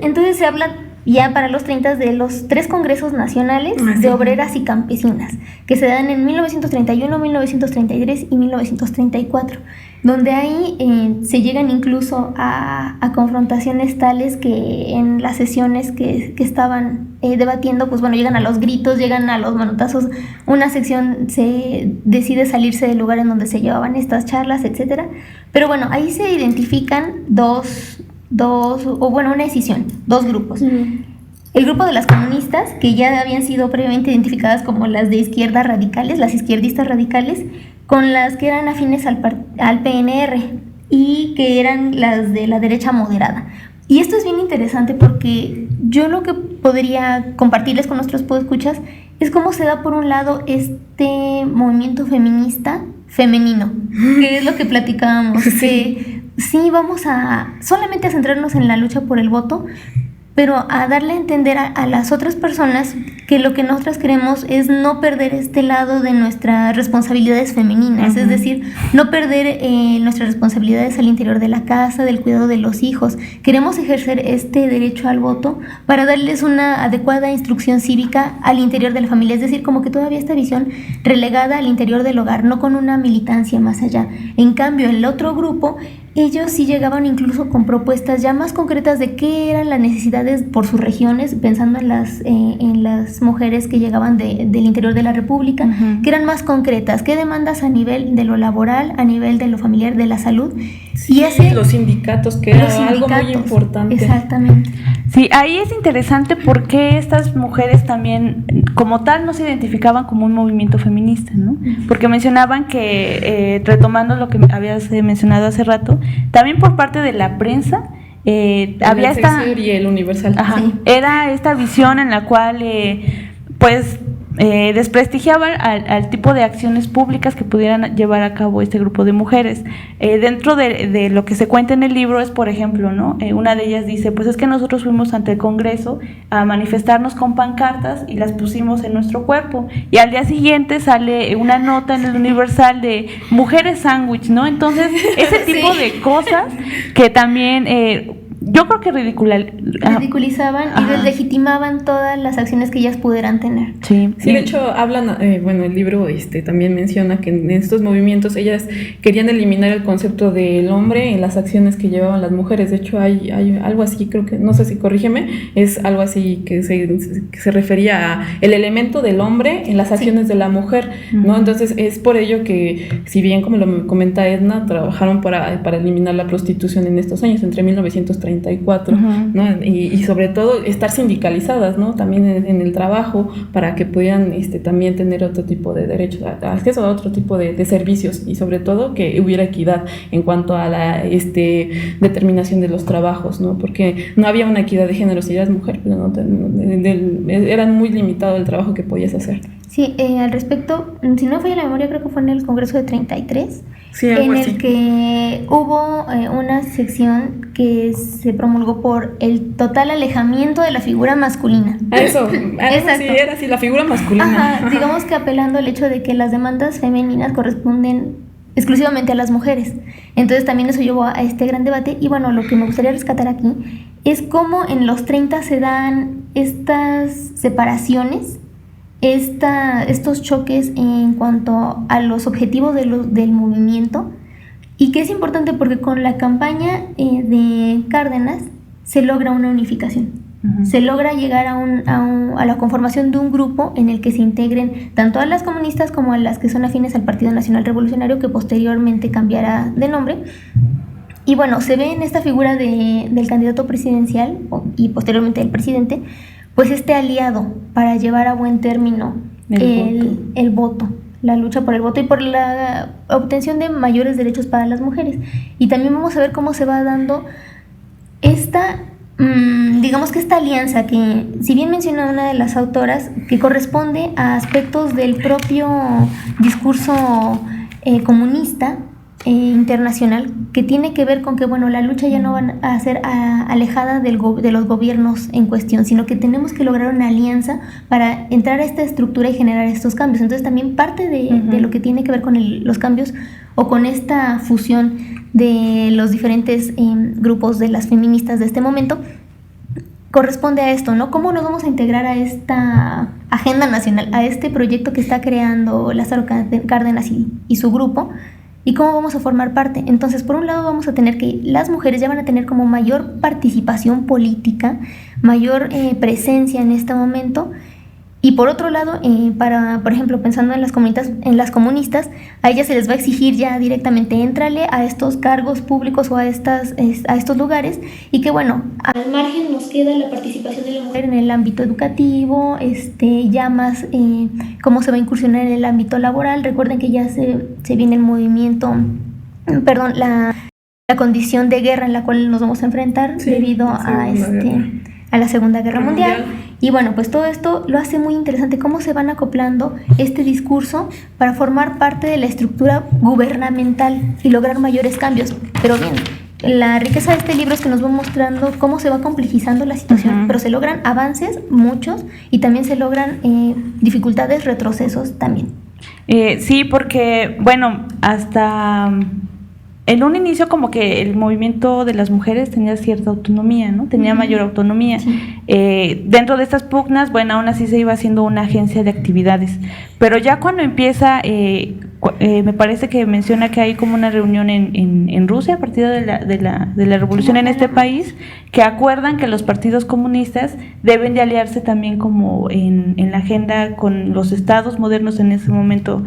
Entonces se habla ya para los 30 de los 3 congresos nacionales de obreras y campesinas, que se dan en 1931, 1933 y 1934, donde ahí se llegan incluso a confrontaciones tales que en las sesiones que estaban debatiendo, pues bueno, llegan a los gritos, llegan a los manotazos, una sección se decide salirse del lugar en donde se llevaban estas charlas, etcétera. Pero bueno, ahí se identifican una decisión, 2 grupos. El grupo de las comunistas, que ya habían sido previamente identificadas como las de izquierda radicales, las izquierdistas radicales, con las que eran afines al PNR y que eran las de la derecha moderada. Y esto es bien interesante porque yo lo que podría compartirles con nuestros podescuchas es cómo se da por un lado este movimiento feminista femenino, que es lo que platicábamos, que sí vamos solamente a centrarnos en la lucha por el voto, pero a darle a entender a las otras personas que lo que nosotras queremos es no perder este lado de nuestras responsabilidades femeninas, es decir, no perder nuestras responsabilidades al interior de la casa, del cuidado de los hijos. Queremos ejercer este derecho al voto para darles una adecuada instrucción cívica al interior de la familia, es decir, como que todavía esta visión relegada al interior del hogar, no con una militancia más allá. En cambio, el otro grupo, ellos sí llegaban incluso con propuestas ya más concretas de qué eran las necesidades por sus regiones, pensando en las mujeres que llegaban del interior de la República, que eran más concretas, qué demandas a nivel de lo laboral, a nivel de lo familiar, de la salud. Sí, y los sindicatos, que era algo muy importante. Exactamente. Sí, ahí es interesante porque estas mujeres también, como tal, no se identificaban como un movimiento feminista, ¿no? Porque mencionaban que, retomando lo que habías mencionado hace rato, también por parte de la prensa, había esta... y el Universal. Era esta visión en la cual, pues, desprestigiaba al tipo de acciones públicas que pudieran llevar a cabo este grupo de mujeres. Dentro de lo que se cuenta en el libro es, por ejemplo, ¿no? Una de ellas dice, pues es que nosotros fuimos ante el Congreso a manifestarnos con pancartas y las pusimos en nuestro cuerpo, y al día siguiente sale una nota en el Universal de mujeres sándwich, ¿no? Entonces, ese tipo de cosas que también yo creo que ridiculizaban y deslegitimaban todas las acciones que ellas pudieran tener. Sí, de hecho hablan, bueno, el libro también menciona que en estos movimientos ellas querían eliminar el concepto del hombre en las acciones que llevaban las mujeres. De hecho hay algo así, creo que, no sé si corrígeme, es algo así que se refería a el elemento del hombre en las acciones de la mujer, ¿no? Entonces es por ello que, si bien como lo comenta Edna, trabajaron para eliminar la prostitución en estos años, entre 1934, ¿no? Y sobre todo estar sindicalizadas, ¿no? También en el trabajo, para que pudieran también tener otro tipo de derechos, acceso a otro tipo de servicios, y sobre todo que hubiera equidad en cuanto a la determinación de los trabajos, ¿no? Porque no había una equidad de género. Si eras mujer, pero era muy limitado el trabajo que podías hacer. Sí, al respecto, si no me falla la memoria, creo que fue en el Congreso de 33, sí, en así. el que hubo una sección que se promulgó por el total alejamiento de la figura masculina. Eso, sí, era así, la figura masculina. Ajá, digamos que apelando al hecho de que las demandas femeninas corresponden exclusivamente a las mujeres. Entonces también eso llevó a este gran debate, y bueno, lo que me gustaría rescatar aquí es cómo en los 30 se dan estas separaciones, estos choques en cuanto a los objetivos del movimiento, y que es importante porque con la campaña de Cárdenas se logra una unificación. Se logra llegar a la conformación de un grupo en el que se integren tanto a las comunistas como a las que son afines al Partido Nacional Revolucionario, que posteriormente cambiará de nombre. Y bueno, se ve en esta figura del candidato presidencial y posteriormente del presidente, pues este aliado para llevar a buen término el voto, la lucha por el voto y por la obtención de mayores derechos para las mujeres. Y también vamos a ver cómo se va dando digamos que esta alianza que, si bien menciona una de las autoras, que corresponde a aspectos del propio discurso comunista internacional, que tiene que ver con que, bueno, la lucha ya no va a ser alejada de los gobiernos en cuestión, sino que tenemos que lograr una alianza para entrar a esta estructura y generar estos cambios. Entonces también parte de lo que tiene que ver con los cambios o con esta fusión de los diferentes grupos de las feministas de este momento corresponde a esto, ¿no? ¿Cómo nos vamos a integrar a esta agenda nacional, a este proyecto que está creando Lázaro Cárdenas y su grupo? ¿Y cómo vamos a formar parte? Entonces, por un lado vamos a tener que las mujeres ya van a tener como mayor participación política, mayor presencia en este momento. Y por otro lado, por ejemplo, pensando en las comunistas, a ellas se les va a exigir ya directamente, éntrale a estos cargos públicos o a estos lugares, y que bueno, al margen nos queda la participación de la mujer en el ámbito educativo, ya más cómo se va a incursionar en el ámbito laboral. Recuerden que ya se viene el movimiento, la condición de guerra en la cual nos vamos a enfrentar debido a la Segunda Guerra Mundial. Y bueno, pues todo esto lo hace muy interesante, cómo se van acoplando este discurso para formar parte de la estructura gubernamental y lograr mayores cambios. Pero bien, la riqueza de este libro es que nos va mostrando cómo se va complejizando la situación, pero se logran avances, muchos, y también se logran dificultades, retrocesos también. Sí, porque, bueno, hasta en un inicio como que el movimiento de las mujeres tenía cierta autonomía, ¿no? Tenía mayor autonomía. Sí. Dentro de estas pugnas, bueno, aún así se iba haciendo una agencia de actividades. Pero ya cuando empieza, me parece que menciona que hay como una reunión en Rusia a partir de la revolución en este país, que acuerdan que los partidos comunistas deben de aliarse también como en la agenda con los estados modernos en ese momento,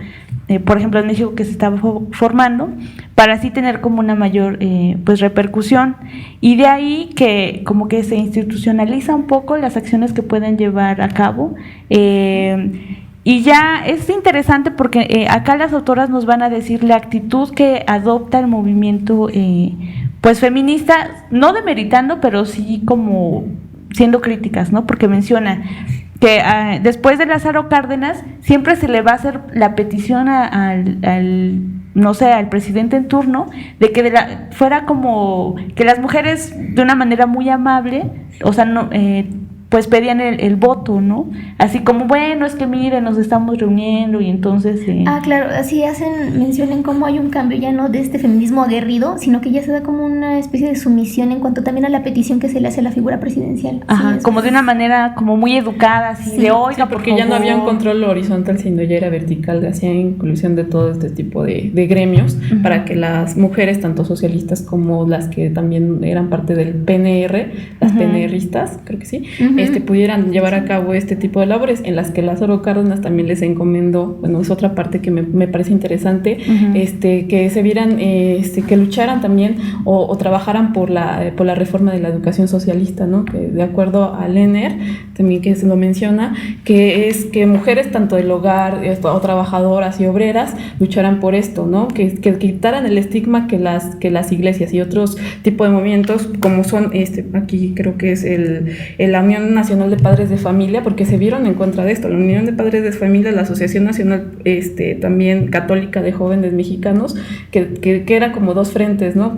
por ejemplo en México, que se estaba formando, para así tener como una mayor pues repercusión, y de ahí que como que se institucionaliza un poco las acciones que pueden llevar a cabo. Y ya es interesante porque acá las autoras nos van a decir la actitud que adopta el movimiento pues feminista, no demeritando, pero sí como siendo críticas, ¿no? Porque menciona que después de Lázaro Cárdenas siempre se le va a hacer la petición no sé, al presidente en turno, de que fuera como que las mujeres de una manera muy amable, o sea, no, pues pedían el voto, ¿no? Así como, bueno, es que miren, nos estamos reuniendo y entonces... claro, así mención en cómo hay un cambio ya no de este feminismo aguerrido, sino que ya se da como una especie de sumisión en cuanto también a la petición que se le hace a la figura presidencial. Ajá, como de una manera como muy educada, así de oiga, porque ya no había un control horizontal, sino ya era vertical, hacía inclusión de todo este tipo de gremios, para que las mujeres, tanto socialistas como las que también eran parte del PNR, las PNRistas, creo que sí, pudieran llevar a cabo este tipo de labores, en las que Lázaro Cárdenas también les encomendó, bueno, es otra parte que me parece interesante, que se vieran, que lucharan también o trabajaran por la reforma de la educación socialista, ¿no? Que de acuerdo a Lehner, también que se lo menciona, que es que mujeres tanto del hogar o trabajadoras y obreras lucharan por esto, ¿no? Que quitaran el estigma que las iglesias y otros tipos de movimientos, como son aquí creo que es la Unión Nacional de Padres de Familia, porque se vieron en contra de esto. La Unión de Padres de Familia, la Asociación Nacional también Católica de Jóvenes Mexicanos, que era como dos frentes, ¿no?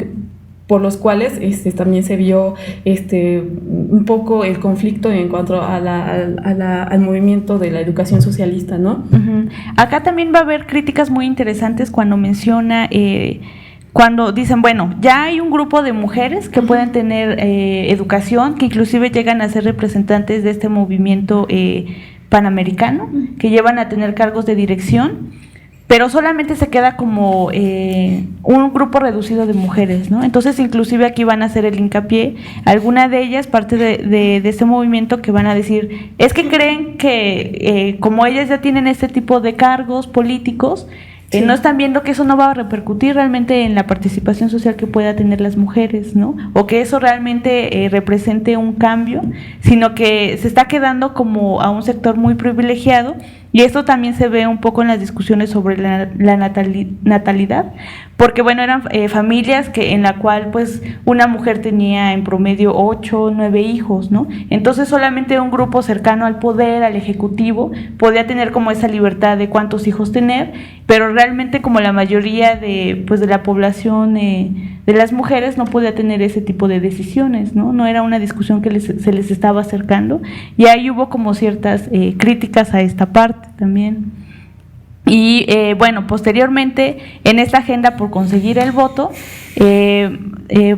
Por los cuales también se vio un poco el conflicto en cuanto al movimiento de la educación socialista, ¿no? Acá también va a haber críticas muy interesantes cuando menciona... cuando dicen, bueno, ya hay un grupo de mujeres que pueden tener educación, que inclusive llegan a ser representantes de este movimiento panamericano, que llevan a tener cargos de dirección, pero solamente se queda como un grupo reducido de mujeres, ¿no? Entonces, inclusive aquí van a hacer el hincapié, alguna de ellas, parte de este movimiento, que van a decir, es que creen que como ellas ya tienen este tipo de cargos políticos, no están viendo que eso no va a repercutir realmente en la participación social que pueda tener las mujeres, ¿no? O que eso realmente represente un cambio, sino que se está quedando como a un sector muy privilegiado, y esto también se ve un poco en las discusiones sobre la natalidad, porque bueno, eran familias en la cual pues una mujer tenía en promedio 8 o 9 hijos, ¿no? Entonces solamente un grupo cercano al poder, al ejecutivo, podía tener como esa libertad de cuántos hijos tener, pero realmente como la mayoría de la población de las mujeres no podía tener ese tipo de decisiones, ¿no? No era una discusión que se les estaba acercando, y ahí hubo como ciertas críticas a esta parte también. Y bueno, posteriormente en esta agenda por conseguir el voto,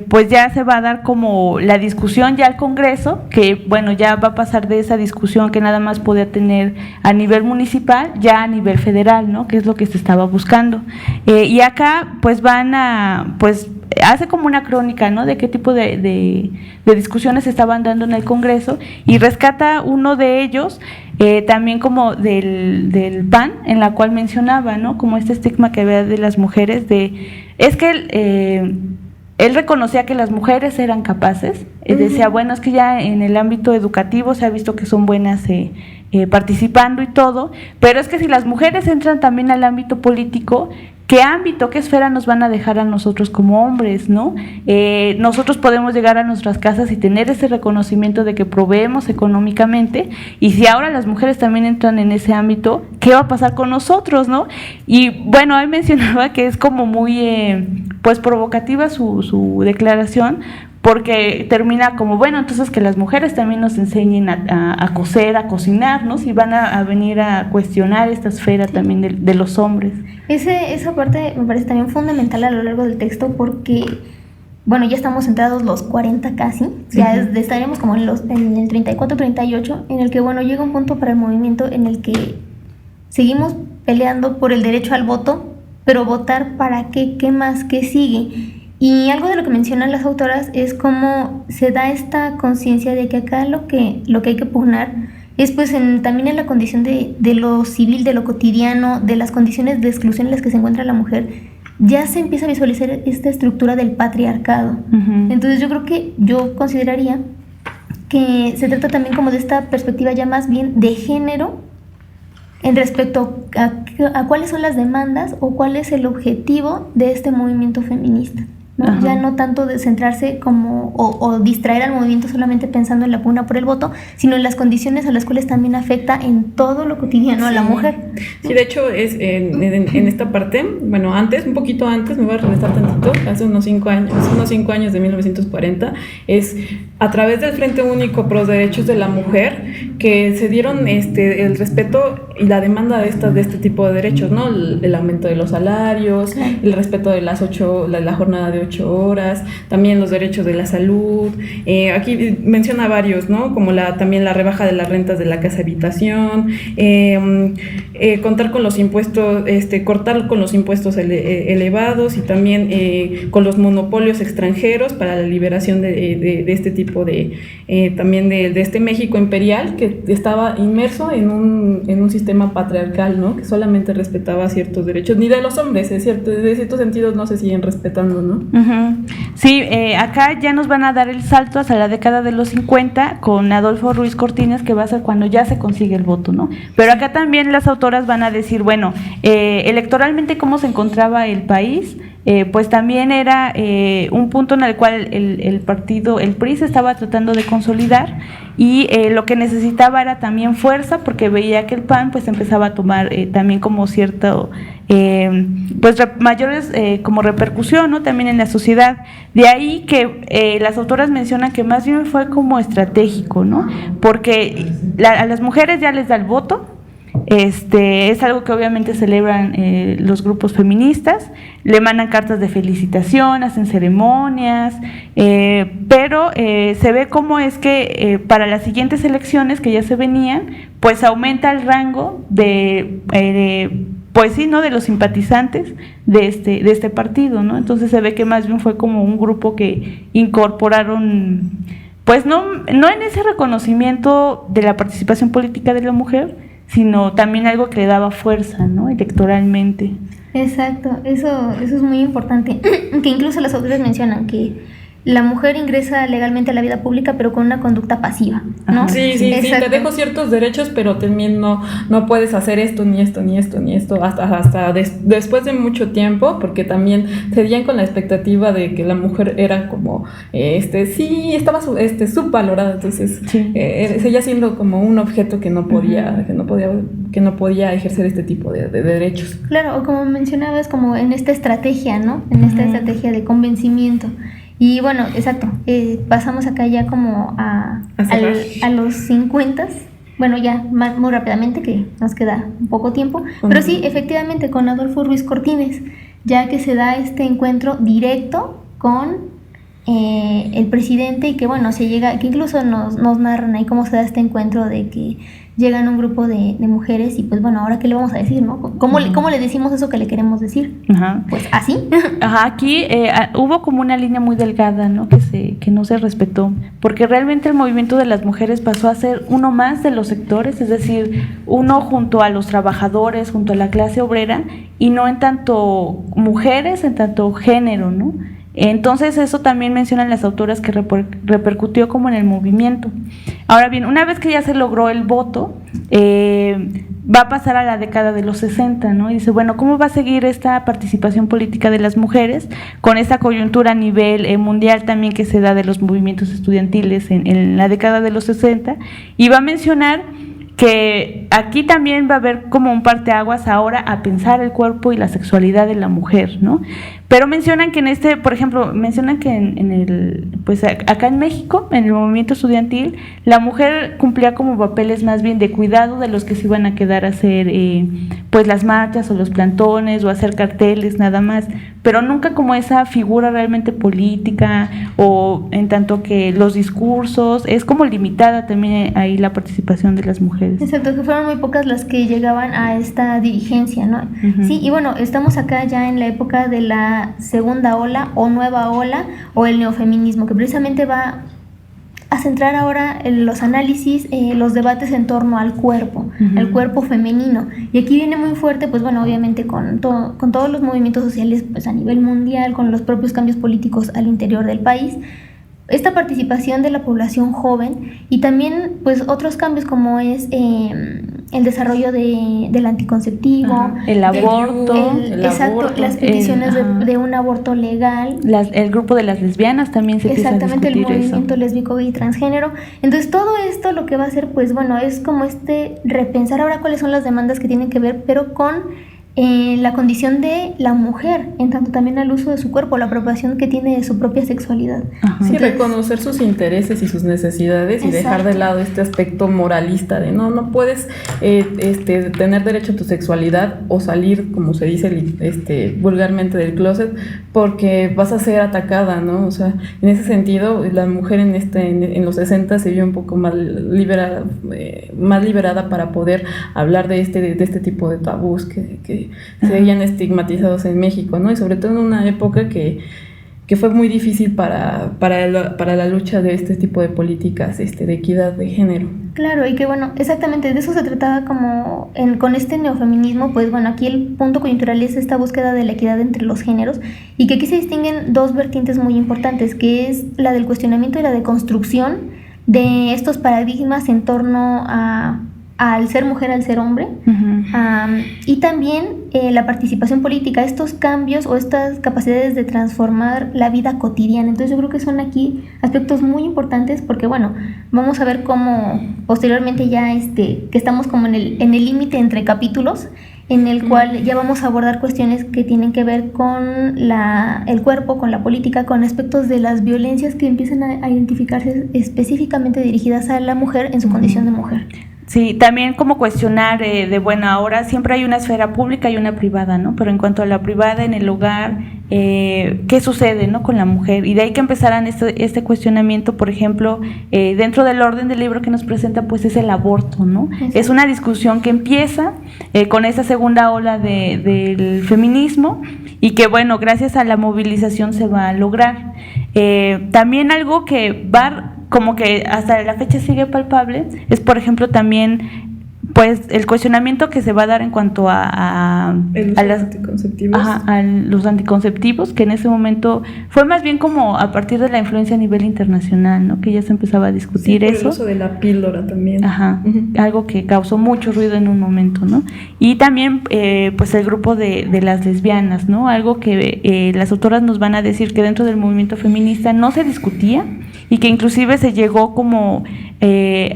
pues ya se va a dar como la discusión ya al Congreso, que bueno, ya va a pasar de esa discusión que nada más podía tener a nivel municipal, ya a nivel federal, ¿no? Que es lo que se estaba buscando. Y acá pues hace como una crónica, ¿no? De qué tipo de discusiones se estaban dando en el Congreso, y rescata uno de ellos, también como del PAN, en la cual mencionaba, ¿no? Como este estigma que había de las mujeres, es que él reconocía que las mujeres eran capaces, decía, bueno, es que ya en el ámbito educativo se ha visto que son buenas participando y todo, pero es que si las mujeres entran también al ámbito político, ¿qué ámbito, qué esfera nos van a dejar a nosotros como hombres, ¿no? Nosotros podemos llegar a nuestras casas y tener ese reconocimiento de que proveemos económicamente, y si ahora las mujeres también entran en ese ámbito, ¿qué va a pasar con nosotros, no? Y bueno, él mencionaba que es como muy pues provocativa su declaración, porque termina como, bueno, entonces que las mujeres también nos enseñen a coser, a cocinar, ¿no? Si van a venir a cuestionar esta esfera también de los hombres. Esa parte me parece también fundamental a lo largo del texto, porque, bueno, ya estamos entrados los 40 casi, ya estaremos como en el 34, 38, en el que, bueno, llega un punto para el movimiento en el que seguimos peleando por el derecho al voto, pero votar para qué más, qué sigue. Y algo de lo que mencionan las autoras es cómo se da esta conciencia de que acá lo que hay que pugnar es pues también en la condición de lo civil, de lo cotidiano, de las condiciones de exclusión en las que se encuentra la mujer. Ya se empieza a visualizar esta estructura del patriarcado. Entonces yo consideraría que se trata también como de esta perspectiva ya más bien de género, en respecto a cuáles son las demandas o cuál es el objetivo de este movimiento feminista. ¿no? Ajá. Ya no tanto de centrarse como o distraer al movimiento solamente pensando en la pugna por el voto, sino en las condiciones a las cuales también afecta en todo lo cotidiano a la mujer. Sí, de hecho, es en esta parte, bueno, un poquito antes, me voy a regresar tantito, hace unos 5 años de 1940, es a través del Frente Único Pro Derechos de la Mujer que se dieron el respeto y la demanda de este tipo de derechos, ¿no? El aumento de los salarios, el respeto de la jornada de 8 horas, también los derechos de la salud. Aquí menciona varios, ¿no? Como también la rebaja de las rentas de la casa habitación, contar con los impuestos, cortar con los impuestos elevados y también con los monopolios extranjeros para la liberación de este tipo también de este México imperial que estaba inmerso en un sistema patriarcal, ¿no? Que solamente respetaba ciertos derechos, ni de los hombres, de ciertos sentidos no se siguen respetando, ¿no? Uh-huh. Sí, acá ya nos van a dar el salto hasta la década de los 50 con Adolfo Ruiz Cortines, que va a ser cuando ya se consigue el voto, ¿no? Pero acá también las autoras van a decir, bueno, electoralmente cómo se encontraba el país. Pues también era un punto en el cual el partido, el PRI, se estaba tratando de consolidar y lo que necesitaba era también fuerza, porque veía que el PAN pues empezaba a tomar también como cierto pues mayores como repercusión, ¿no? También en la sociedad. De ahí que las autoras mencionan que más bien fue como estratégico, ¿no? Porque a las mujeres ya les da el voto. Es algo que obviamente celebran los grupos feministas, le mandan cartas de felicitación, hacen ceremonias, pero se ve cómo es que para las siguientes elecciones que ya se venían, pues aumenta el rango pues sí, ¿no? De los simpatizantes de este partido, ¿no? Entonces se ve que más bien fue como un grupo que incorporaron, pues no en ese reconocimiento de la participación política de la mujer, sino también algo que le daba fuerza, ¿no? Electoralmente. Exacto, eso es muy importante, que incluso las autores mencionan que la mujer ingresa legalmente a la vida pública, pero con una conducta pasiva, ¿no? Sí, te dejo ciertos derechos, pero también no puedes hacer esto, ni esto, ni esto, ni esto, hasta después de mucho tiempo, porque también seguían con la expectativa de que la mujer era como, estaba subvalorada, entonces seguía siendo como un objeto que no podía ejercer este tipo de derechos. Claro, o como mencionabas, como en esta estrategia, ¿no? En esta estrategia de convencimiento. Y bueno, exacto, pasamos acá ya como a los 50, bueno, ya muy rápidamente, que nos queda un poco tiempo, pero sí, efectivamente, con Adolfo Ruiz Cortines, ya que se da este encuentro directo con el presidente y que bueno, que incluso nos narran ahí cómo se da este encuentro de que llegan un grupo de mujeres y pues bueno, ahora qué le vamos a decir, ¿no? ¿Cómo le decimos eso que le queremos decir? Ajá. Pues así. Ajá, aquí hubo como una línea muy delgada, ¿no? Que no se respetó, porque realmente el movimiento de las mujeres pasó a ser uno más de los sectores, es decir, uno junto a los trabajadores, junto a la clase obrera, y no en tanto mujeres, en tanto género, ¿no? Entonces eso también mencionan las autoras que repercutió como en el movimiento. Ahora bien, una vez que ya se logró el voto, va a pasar a la década de los 60, ¿no? Y dice, bueno, ¿cómo va a seguir esta participación política de las mujeres con esta coyuntura a nivel mundial también que se da de los movimientos estudiantiles en la década de los 60? Y va a mencionar que aquí también va a haber como un parteaguas ahora a pensar el cuerpo y la sexualidad de la mujer, ¿no? Pero mencionan que por ejemplo, mencionan que pues acá en México, en el movimiento estudiantil, la mujer cumplía como papeles más bien de cuidado de los que se iban a quedar a hacer pues las marchas o los plantones o hacer carteles, nada más, pero nunca como esa figura realmente política, o en tanto que los discursos, es como limitada también ahí la participación de las mujeres. Exacto, que fueron muy pocas las que llegaban a esta dirigencia, ¿no? Uh-huh. Sí, y bueno, estamos acá ya en la época de la segunda ola o nueva ola o el neofeminismo, que precisamente va a centrar ahora en los análisis, los debates en torno al cuerpo, uh-huh, al cuerpo femenino. Y aquí viene muy fuerte, pues bueno, obviamente con todos los movimientos sociales pues a nivel mundial, con los propios cambios políticos al interior del país, esta participación de la población joven y también pues otros cambios como es el desarrollo del anticonceptivo, el aborto, exacto, las peticiones de un aborto legal, el grupo de las lesbianas también se empieza a discutir eso. Exactamente, el movimiento lésbico y transgénero. Entonces todo esto lo que va a hacer, pues bueno, es como repensar ahora cuáles son las demandas que tienen que ver, pero con la condición de la mujer, en tanto también al uso de su cuerpo, la apropiación que tiene de su propia sexualidad. Sí, reconocer sus intereses y sus necesidades y dejar de lado este aspecto moralista de no puedes tener derecho a tu sexualidad o salir, como se dice vulgarmente, del closet, porque vas a ser atacada, ¿no? O sea, en ese sentido, la mujer en los 60 se vio un poco más liberada para poder hablar de este tipo de tabús que se veían estigmatizados en México, ¿no? Y sobre todo en una época que fue muy difícil para la lucha de este tipo de políticas de equidad de género. Claro, y que bueno, exactamente de eso se trataba con este neofeminismo, pues bueno, aquí el punto coyuntural es esta búsqueda de la equidad entre los géneros, y que aquí se distinguen dos vertientes muy importantes, que es la del cuestionamiento y la de construcción de estos paradigmas en torno al ser mujer, al ser hombre, y también la participación política, estos cambios o estas capacidades de transformar la vida cotidiana. Entonces yo creo que son aquí aspectos muy importantes, porque bueno, vamos a ver cómo posteriormente ya que estamos como en el límite entre capítulos, en el cual ya vamos a abordar cuestiones que tienen que ver con el cuerpo, con la política, con aspectos de las violencias que empiezan a identificarse específicamente dirigidas a la mujer en su condición de mujer. Sí, también como cuestionar ahora siempre hay una esfera pública y una privada, ¿no? Pero en cuanto a la privada, en el hogar, ¿qué sucede, ¿no? Con la mujer? Y de ahí que empezarán este cuestionamiento, por ejemplo, dentro del orden del libro que nos presenta, pues es el aborto, ¿no? Es una discusión que empieza con esa segunda ola del feminismo, y que bueno, gracias a la movilización se va a lograr. También algo que como que hasta la fecha sigue palpable, es por ejemplo también pues el cuestionamiento que se va a dar en cuanto a los anticonceptivos, que en ese momento fue más bien como a partir de la influencia a nivel internacional, ¿no? Que ya se empezaba a discutir eso. El uso de la píldora también. Algo que causó mucho ruido en un momento, ¿no? Y también pues el grupo de las lesbianas, ¿no? Algo que las autoras nos van a decir que dentro del movimiento feminista no se discutía, y que inclusive se llegó como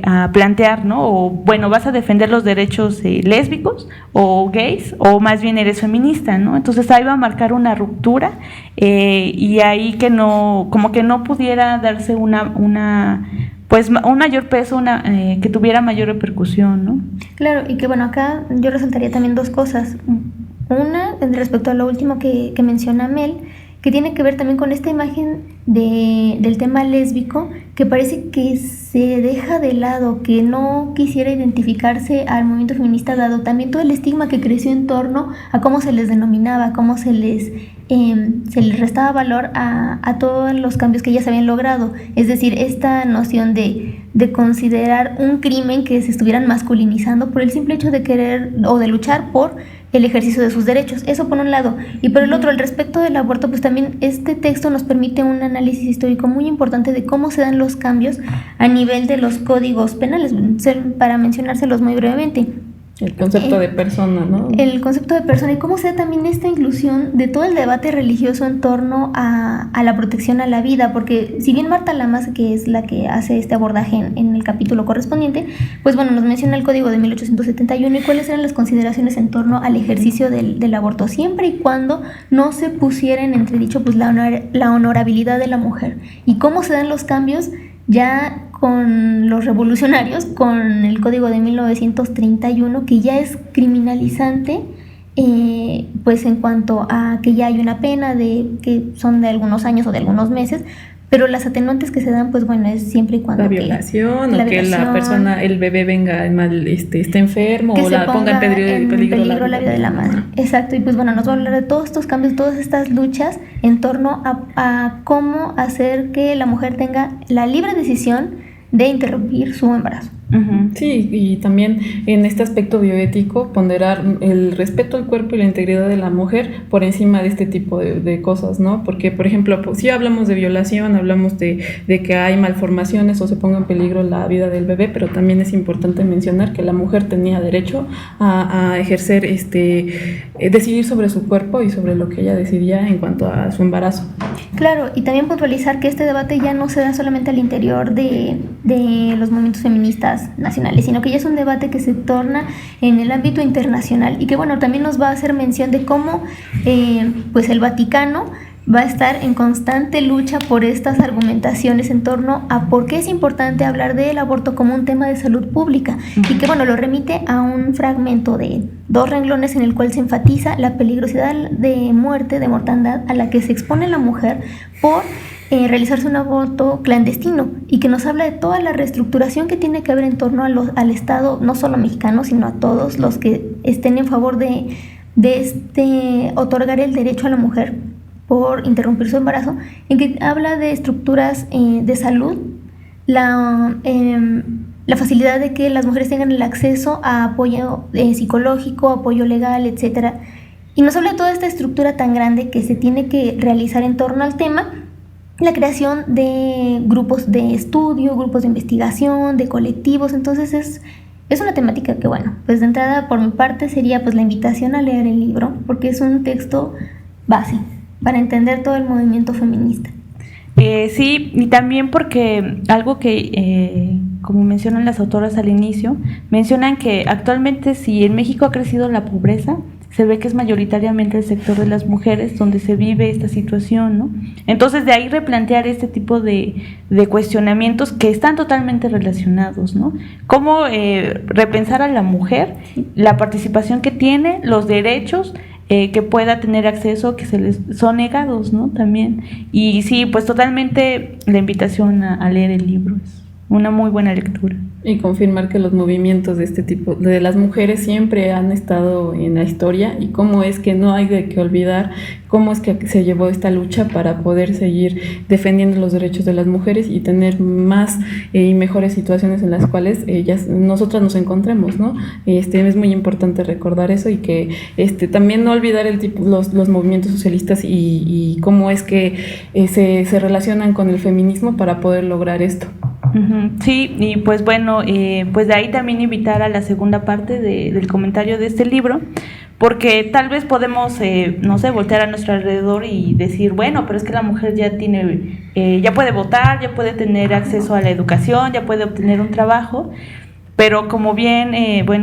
a plantear, ¿no? O bueno, vas a defender los derechos lésbicos o gays, o más bien eres feminista, ¿no? Entonces ahí va a marcar una ruptura, y ahí como que no pudiera darse pues un mayor peso, que tuviera mayor repercusión, ¿no? Claro, y que bueno, acá yo resaltaría también dos cosas. Una, respecto a lo último que menciona Mel, que tiene que ver también con esta imagen del tema lésbico, que parece que se deja de lado, que no quisiera identificarse al movimiento feminista, dado también todo el estigma que creció en torno a cómo se les denominaba, cómo se les restaba valor a todos los cambios que ya se habían logrado. Es decir, esta noción de considerar un crimen que se estuvieran masculinizando por el simple hecho de querer o de luchar por el ejercicio de sus derechos. Eso por un lado. Y por el otro, al respecto del aborto, pues también este texto nos permite un análisis histórico muy importante de cómo se dan los cambios a nivel de los códigos penales, para mencionárselos muy brevemente. El concepto de persona, ¿no? El concepto de persona, y cómo se da también esta inclusión de todo el debate religioso en torno a la protección a la vida, porque si bien Marta Lamas, que es la que hace este abordaje en el capítulo correspondiente, pues bueno, nos menciona el Código de 1871 y cuáles eran las consideraciones en torno al ejercicio del aborto, siempre y cuando no se pusiera en entredicho pues la honorabilidad de la mujer, y cómo se dan los cambios ya con los revolucionarios, con el Código de 1931, que ya es criminalizante, pues en cuanto a que ya hay una pena que son de algunos años o de algunos meses, pero las atenuantes que se dan, pues bueno, es siempre y cuando la violación, o que la persona, el bebé venga mal, esté enfermo, o la ponga en peligro la vida de la madre. Exacto, y pues bueno, nos va a hablar de todos estos cambios, todas estas luchas en torno a cómo hacer que la mujer tenga la libre decisión de interrumpir su embarazo. Ujú. Sí, y también en este aspecto bioético ponderar el respeto al cuerpo y la integridad de la mujer por encima de este tipo de cosas, ¿no? Porque, por ejemplo, pues, si hablamos de violación, hablamos de que hay malformaciones o se ponga en peligro la vida del bebé, pero también es importante mencionar que la mujer tenía derecho a ejercer, decidir sobre su cuerpo y sobre lo que ella decidía en cuanto a su embarazo. Claro, y también puntualizar que este debate ya no se da solamente al interior de los movimientos feministas nacionales, sino que ya es un debate que se torna en el ámbito internacional y que, bueno, también nos va a hacer mención de cómo pues el Vaticano va a estar en constante lucha por estas argumentaciones en torno a por qué es importante hablar del aborto como un tema de salud pública, y que, bueno, lo remite a un fragmento de 2 renglones en el cual se enfatiza la peligrosidad de muerte, de mortandad a la que se expone la mujer por realizarse un aborto clandestino, y que nos habla de toda la reestructuración que tiene que haber en torno al Estado, no solo mexicano, sino a todos los que estén en favor de otorgar el derecho a la mujer por interrumpir su embarazo, en que habla de estructuras de salud, la facilidad de que las mujeres tengan el acceso a apoyo psicológico, apoyo legal, etcétera, y nos habla de toda esta estructura tan grande que se tiene que realizar en torno al tema, la creación de grupos de estudio, grupos de investigación, de colectivos. Entonces es una temática que, bueno, pues de entrada por mi parte sería pues la invitación a leer el libro, porque es un texto base para entender todo el movimiento feminista. Sí, y también porque algo que, como mencionan las autoras al inicio, mencionan que actualmente si en México ha crecido la pobreza, se ve que es mayoritariamente el sector de las mujeres donde se vive esta situación, ¿no? Entonces, de ahí replantear este tipo de cuestionamientos que están totalmente relacionados, ¿no? Cómo repensar a la mujer, la participación que tiene, los derechos que pueda tener acceso, que se les son negados, ¿no? También. Y sí, pues totalmente la invitación a leer el libro. Es una muy buena lectura. Y confirmar que los movimientos de este tipo, de las mujeres, siempre han estado en la historia, y cómo es que no hay de que olvidar cómo es que se llevó esta lucha para poder seguir defendiendo los derechos de las mujeres y tener más y mejores situaciones en las cuales nosotras nos encontremos, ¿no? Es muy importante recordar eso, y que también no olvidar los movimientos socialistas y cómo es que se relacionan con el feminismo para poder lograr esto. Sí, y pues bueno, pues de ahí también invitar a la segunda parte del comentario de este libro, porque tal vez podemos, no sé, voltear a nuestro alrededor y decir, bueno, pero es que la mujer ya ya puede votar, ya puede tener acceso a la educación, ya puede obtener un trabajo. Pero como bien,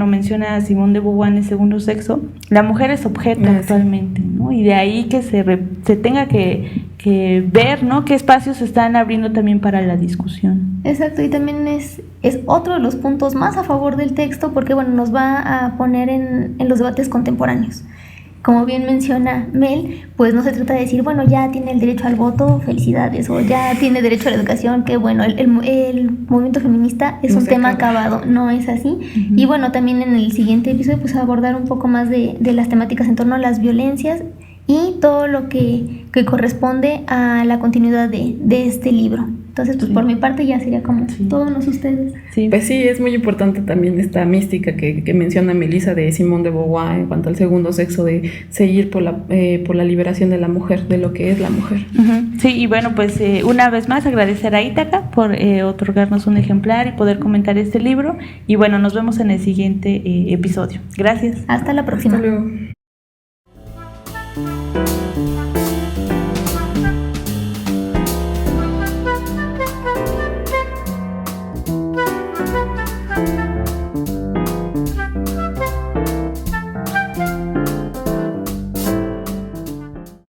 menciona Simone de Beauvoir en El segundo sexo, la mujer es objeto actualmente, ¿no? Y de ahí que se tenga que ver, ¿no? Qué espacios se están abriendo también para la discusión. Exacto, y también es otro de los puntos más a favor del texto, porque, bueno, nos va a poner en los debates contemporáneos. Como bien menciona Mel, pues no se trata de decir, bueno, ya tiene el derecho al voto, felicidades, o ya tiene derecho a la educación, que bueno, el movimiento feminista es un tema acabado, no es así. Uh-huh. Y bueno, también en el siguiente episodio pues abordar un poco más de las temáticas en torno a las violencias y todo lo que corresponde a la continuidad de este libro. Entonces, pues por mi parte ya sería como todos ustedes. Sí. Pues sí, es muy importante también esta mística que menciona Melissa de Simone de Beauvoir en cuanto al segundo sexo, de seguir por la liberación de la mujer, de lo que es la mujer. Uh-huh. Sí, y bueno, pues una vez más agradecer a Ítaca por otorgarnos un ejemplar y poder comentar este libro. Y bueno, nos vemos en el siguiente episodio. Gracias. Hasta la próxima. Hasta luego.